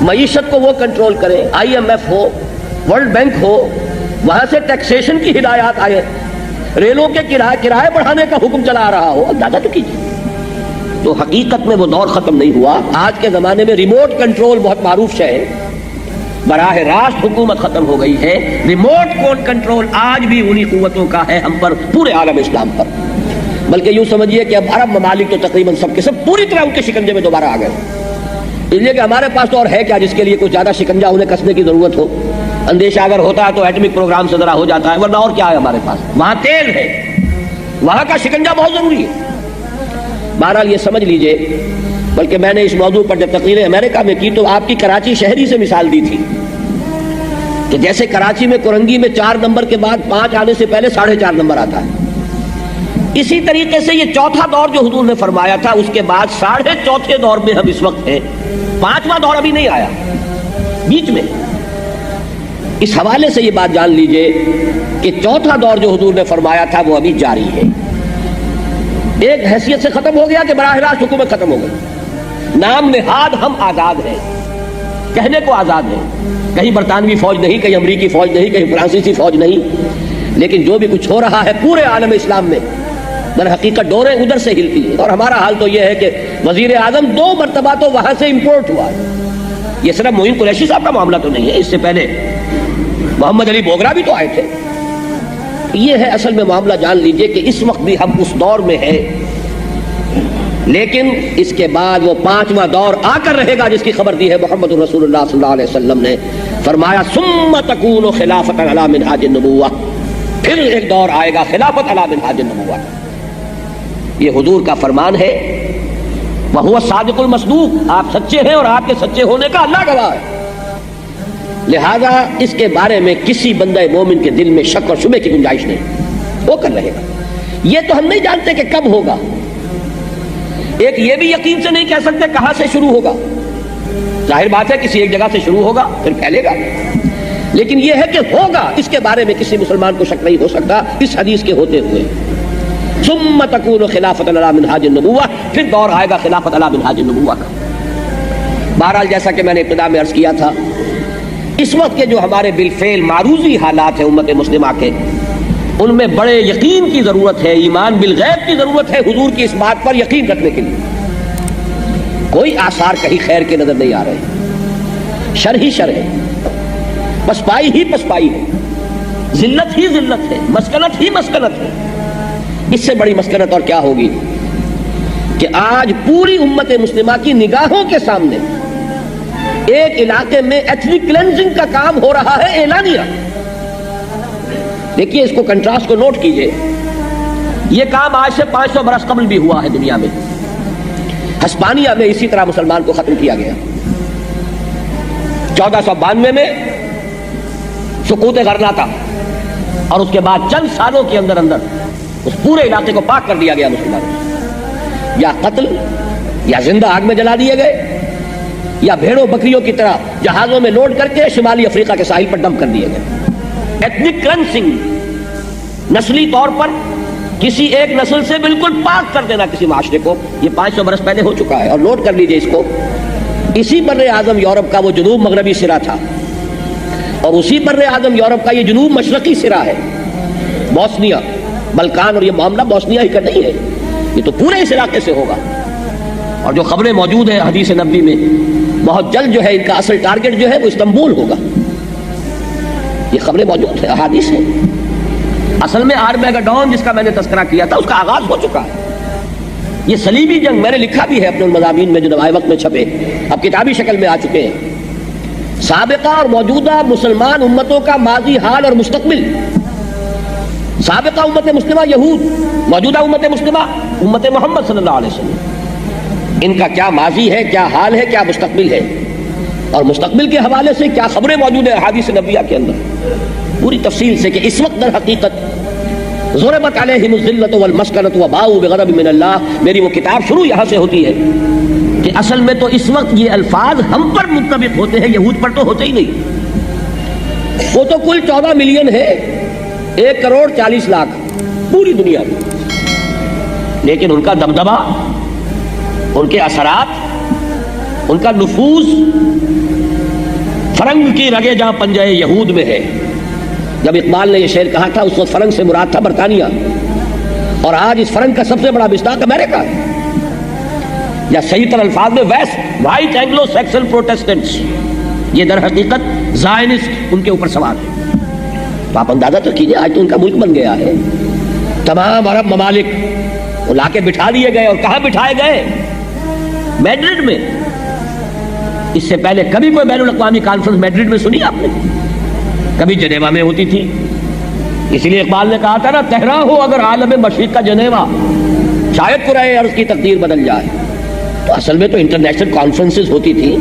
معیشت کو وہ کنٹرول کریں، آئی ایم ایف ہو، ورلڈ بینک ہو، وہاں سے ٹیکسیشن کی ہدایات آئے، ریلوں کے کرائے بڑھانے کا حکم چلا رہا ہو، اندازہ تو کیجیے۔ تو حقیقت میں وہ دور ختم نہیں ہوا۔ آج کے زمانے میں ریموٹ کنٹرول بہت معروف ہے، براہ راست حکومت ختم ہو گئی ہے، ریموٹ کنٹرول آج بھی انہی قوتوں کا ہے ہم پر، پورے عالم اسلام پر، بلکہ یوں سمجھیے کہ اب عرب ممالک تو تقریباً سب کے سب پوری طرح ان کے شکنجے میں دوبارہ آ گئے، اس لیے کہ ہمارے پاس تو اور ہے کیا جس کے لیے کچھ زیادہ شکنجہ انہیں کسنے کی ضرورت ہو۔ اندیشہ اگر ہوتا ہے تو ایٹمک پروگرام سے ذرا ہو جاتا ہے، ورنہ اور کیا ہے ہمارے پاس، وہاں تیل ہے، وہاں کا شکنجہ بہت ضروری ہے۔ بہرحال یہ سمجھ لیجئے، بلکہ میں نے اس موضوع پر جب تقریر امریکہ میں کی تو آپ کی کراچی شہری سے مثال دی تھی کہ جیسے کراچی میں کرنگی میں 4 نمبر کے بعد 5 آنے سے پہلے 4.5 نمبر آتا ہے، اسی طریقے سے یہ چوتھا دور جو حضور نے فرمایا تھا اس کے بعد 4.5 دور میں ہم اس وقت ہیں، 5واں دور ابھی نہیں آیا بیچ میں۔ اس حوالے سے یہ بات جان لیجئے کہ چوتھا دور جو حضور نے فرمایا تھا وہ ابھی جاری ہے، ایک حیثیت سے ختم ہو گیا کہ براہ راست حکومت ختم ہو گئی، نام نہاد ہم آزاد ہیں، کہنے کو آزاد ہیں، کہیں برطانوی فوج نہیں، کہیں امریکی فوج نہیں، کہیں فرانسیسی فوج نہیں، لیکن جو بھی کچھ ہو رہا ہے پورے عالم اسلام میں در حقیقت ڈوریں ادھر سے ہلتی ہیں۔ اور ہمارا حال تو یہ ہے کہ وزیر اعظم 2 مرتبہ تو وہاں سے امپورٹ ہوا ہے، یہ صرف معین قریشی صاحب کا معاملہ تو نہیں ہے، اس سے پہلے محمد علی بوگرا بھی تو آئے تھے۔ یہ ہے اصل میں معاملہ، جان لیجئے کہ اس وقت بھی ہم اس دور میں ہیں، لیکن اس کے بعد وہ 5واں دور آ کر رہے گا جس کی خبر دی ہے محمد رسول اللہ صلی اللہ علیہ وسلم نے، فرمایا ثم تکون خلافۃ علی منہاج النبوہ، پھر ایک دور آئے گا خلافت علی منہاج النبوہ۔ یہ حضور کا فرمان ہے، وہو الصادق المصدوق، آپ سچے ہیں اور آپ کے سچے ہونے کا اللہ گواہ ہے، لہذا اس کے بارے میں کسی بندہ مومن کے دل میں شک اور شبہ کی گنجائش نہیں، ہو کر رہے گا۔ یہ تو ہم نہیں جانتے کہ کب ہوگا، ایک یہ بھی یقین سے نہیں کہہ سکتے کہاں سے شروع ہوگا، ظاہر بات ہے کسی ایک جگہ سے شروع ہوگا پھر پھیلے گا، لیکن یہ ہے کہ ہوگا، اس کے بارے میں کسی مسلمان کو شک نہیں ہو سکتا اس حدیث کے ہوتے ہوئے۔ ثم تکون خلافۃ علی منہاج النبوہ، پھر دور آئے گا خلافت علی منہاج النبوہ کا۔ بہرحال جیسا کہ میں نے ابتدا میں عرض کیا تھا، اس وقت کے جو ہمارے بالفعل معروضی حالات ہیں امت مسلمہ کے، ان میں بڑے یقین کی ضرورت ہے، ایمان بالغیب کی ضرورت ہے، حضور کی اس بات پر یقین رکھنے کے لیے کوئی آثار کہیں خیر کے نظر نہیں آ رہے، شر ہی شر ہے، پسپائی ہی پسپائی ہے، ذلت ہی ذلت ہے، مسکنت ہی مسکنت ہے۔ اس سے بڑی مسکنت اور کیا ہوگی کہ آج پوری امت مسلمہ کی نگاہوں کے سامنے ایک علاقے میں ایتھنک کلینزنگ کا کام ہو رہا ہے اعلانیہ۔ دیکھیے اس کو کنٹراسٹ کو نوٹ کیجئے، یہ کام آج سے 500 برس قبل بھی ہوا ہے دنیا میں، ہسپانیہ میں اسی طرح مسلمان کو ختم کیا گیا، 1492 میں سقوط غرناطہ، اور اس کے بعد چند سالوں کے اندر اندر اس پورے علاقے کو پاک کر دیا گیا مسلمانوں سے، یا قتل یا زندہ آگ میں جلا دیے گئے، یا بھیڑوں بکریوں کی طرح جہازوں میں لوڈ کر کے شمالی افریقہ کے ساحل پر ڈمپ کر دیے گئے۔ ایتھنک کلینسنگ، نسلی طور پر کسی ایک نسل سے بالکل پاک کر دینا کسی معاشرے کو، یہ 500 برس پہلے ہو چکا ہے۔ اور نوٹ کر لیجئے اس کو، اسی بر اعظم یورپ کا وہ جنوب مغربی سرا تھا، اور اسی بر اعظم یورپ کا یہ جنوب مشرقی سرا ہے، بوسنیا، بلکان، اور یہ معاملہ بوسنیا ہی کا نہیں ہے، یہ تو پورے اس علاقے سے ہوگا۔ اور جو خبریں موجود ہیں حدیث نبوی میں، بہت جلد جو ہے ان کا اصل ٹارگٹ جو ہے وہ استنبول ہوگا، یہ خبریں موجود ہیں، احادیث ہیں۔ اصل میں آرمیگڈون جس کا میں نے تذکرہ کیا تھا اس کا آغاز ہو چکا ہے، یہ صلیبی جنگ میں نے لکھا بھی ہے اپنے مضامین میں جو نوائے وقت میں چھپے، اب کتابی شکل میں آ چکے ہیں، سابقہ اور موجودہ مسلمان امتوں کا ماضی، حال اور مستقبل۔ سابقہ امت مسلمہ یہود، موجودہ امت مسلمہ امت محمد صلی اللہ علیہ وسلم، ان کا کیا ماضی ہے، کیا حال ہے، کیا مستقبل ہے، اور مستقبل کے حوالے سے کیا خبریں موجود ہیں احادیث نبویہ کے اندر پوری تفصیل سے، کہ اس وقت در حقیقت ضربت علیہم الذلۃ والمسکنۃ وباؤوا بغضب من اللہ، میری وہ کتاب شروع یہاں سے ہوتی ہے کہ اصل میں تو اس وقت یہ الفاظ ہم پر منطبق ہوتے ہیں، یہود پر تو ہوتے ہی نہیں، وہ تو کل 14 ملین ہے، 1 کروڑ 40 لاکھ پوری دنیا میں، لیکن ان کا دبدبا، ان کے اثرات، ان کا نفوذ فرنگ کی رگے جہاں پنجے یہود میں ہے۔ جب اقبال نے یہ شعر کہا تھا اس وقت فرنگ سے مراد تھا برطانیہ، اور آج اس فرنگ کا سب سے بڑا مصداق امریکہ ہے، یا صحیح تر الفاظ میں west white Anglo Saxon Protestants, یہ در حقیقت زائنسٹ ان کے اوپر سوار ہے۔ تو آپ اندازہ تو کیجئے، آج تو ان کا ملک بن گیا ہے، تمام عرب ممالک وہ لا کے بٹھا لیے گئے، اور کہاں بٹھائے گئے؟ میڈرڈ میں۔ اس سے پہلے کبھی کوئی بین الاقوامی کانفرنس میڈرڈ میں سنی آپ نے؟ کبھی جنیوا میں ہوتی تھی۔ اس لیے اقبال نے کہا تھا نا، تہران ہو اگر عالم مشرق کا جنیوا، شاید قرۂ ارض کی تقدیر بدل جائے۔ تو اصل میں تو انٹرنیشنل کانفرنسز ہوتی تھی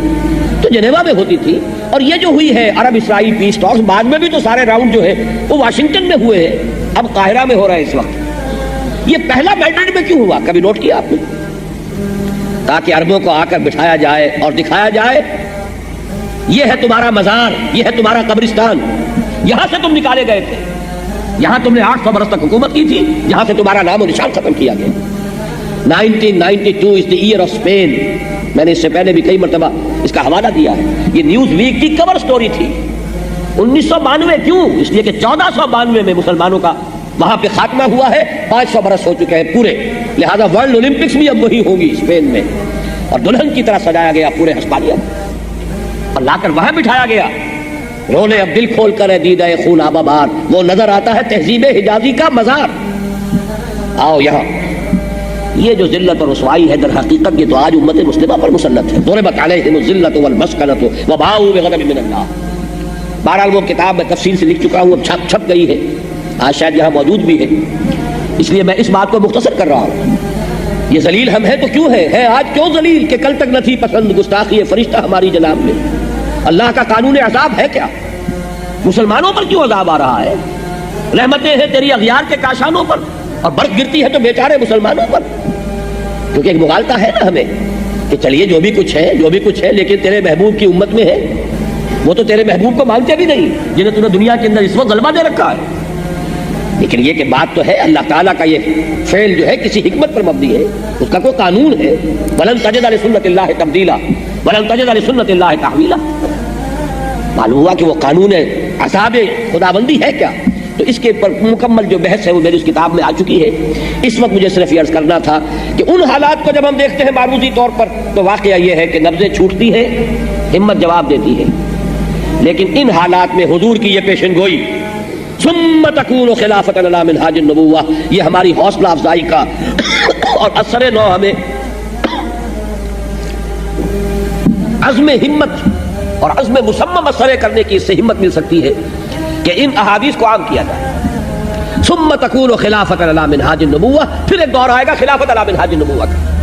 تو جنیوا میں ہوتی تھی، اور یہ جو ہوئی ہے عرب اسرائیل پیس ٹاکس، بعد میں بھی تو سارے راؤنڈ جو ہے وہ واشنگٹن میں ہوئے ہیں، اب قاہرہ میں ہو رہا ہے اس وقت۔ یہ پہلا میڈرڈ میں کیوں ہوا؟ کبھی نوٹ کیا آپ نے؟ تاکہ عربوں کو آ کر بٹھایا جائے اور دکھایا جائے یہ ہے تمہارا مزار، یہ ہے تمہارا قبرستان، یہاں سے تم نکالے گئے تھے، یہاں تم نے 800 برس تک حکومت کی تھی، یہاں سے تمہارا نام و نشان ختم کیا گیا۔ 1992 is the year of Spain۔ میں نے اس سے پہلے بھی کئی مرتبہ اس کا حوالہ دیا ہے، یہ نیوز ویک کی کور سٹوری تھی۔ 1992 کیوں؟ اس لیے کہ 1492 میں مسلمانوں کا وہاں پہ خاتمہ ہوا ہے، 500 برس ہو چکے ہیں پورے، لہذا ورلڈ اولمپکس بھی اب وہی ہوگی اسپین میں، اور دلہن کی طرح سجایا گیا پورے ہسپانیہ اور لا کر وہاں بٹھایا گیا۔ رونے اب دل کھول کر ہے دیدہ خون آبا بار، وہ نظر آتا ہے تہذیب حجازی کا مزار۔ آؤ یہاں، یہ جو ذلت اور رسوائی ہے در حقیقت یہ تو آج امت مسلمہ پر مسلط ہے۔ ضربت علیہم الذلۃ والمسکنۃ وباؤوا بغضب من اللہ۔ بہرحال وہ کتاب میں تفصیل سے لکھ چکا ہوں، اب چھپ گئی ہے، آج شاید یہاں موجود بھی ہے، اس لیے میں اس بات کو مختصر کر رہا ہوں۔ یہ ذلیل ہم ہیں تو کیوں ہے آج کیوں ذلیل کہ کل تک نہ تھی پسند گستاخی فرشتہ ہماری جناب میں؟ اللہ کا قانون عذاب ہے کیا؟ مسلمانوں پر کیوں عذاب آ رہا ہے؟ رحمتیں ہیں تیری اغیار کے کاشانوں پر، اور برف گرتی ہے تو بیچارے مسلمانوں پر، کیونکہ ایک مغالطہ ہے نا ہمیں کہ چلیے جو بھی کچھ ہے لیکن تیرے محبوب کی امت میں ہے، وہ تو تیرے محبوب کو مانتے بھی نہیں جنہیں تم نے دنیا کے اندر اس وقت غلبہ دے رکھا ہے۔ لیکن یہ کہ بات تو ہے اللہ تعالیٰ کا یہ فعل جو ہے کسی حکمت پر مبنی ہے، اس کا کوئی قانون ہے۔ وَلَن تَجِدَ لِسُنَّتِ اللَّهِ تَبْدِيلًا وَلَن تَجِدَ لِسُنَّتِ اللَّهِ تَحْوِيلًا۔ معلوم ہوا کہ وہ قانون عذاب خداوندی ہے کیا؟ تو اس کے پر مکمل جو بحث ہے وہ میری اس کتاب میں آ چکی ہے۔ اس وقت مجھے صرف یہ عرض کرنا تھا کہ ان حالات کو جب ہم دیکھتے ہیں معروضی طور پر تو واقعہ یہ ہے کہ نبضیں چھوٹتی ہیں، ہمت جواب دیتی ہے، لیکن ان حالات میں حضور کی یہ پیشن گوئی ثم تکون خلافۃ علی منہاج النبوہ، یہ ہماری حوصلہ افزائی کا اور اثر نو ہمیں عزم ہمت اور عزم مصمم اثر کرنے کی اس سے ہمت مل سکتی ہے کہ ان احادیث کو عام کیا جائے۔ ثم تکون خلافۃ علی منہاج النبوہ، پھر ایک دور آئے گا خلافت علی منہاج النبوہ کا۔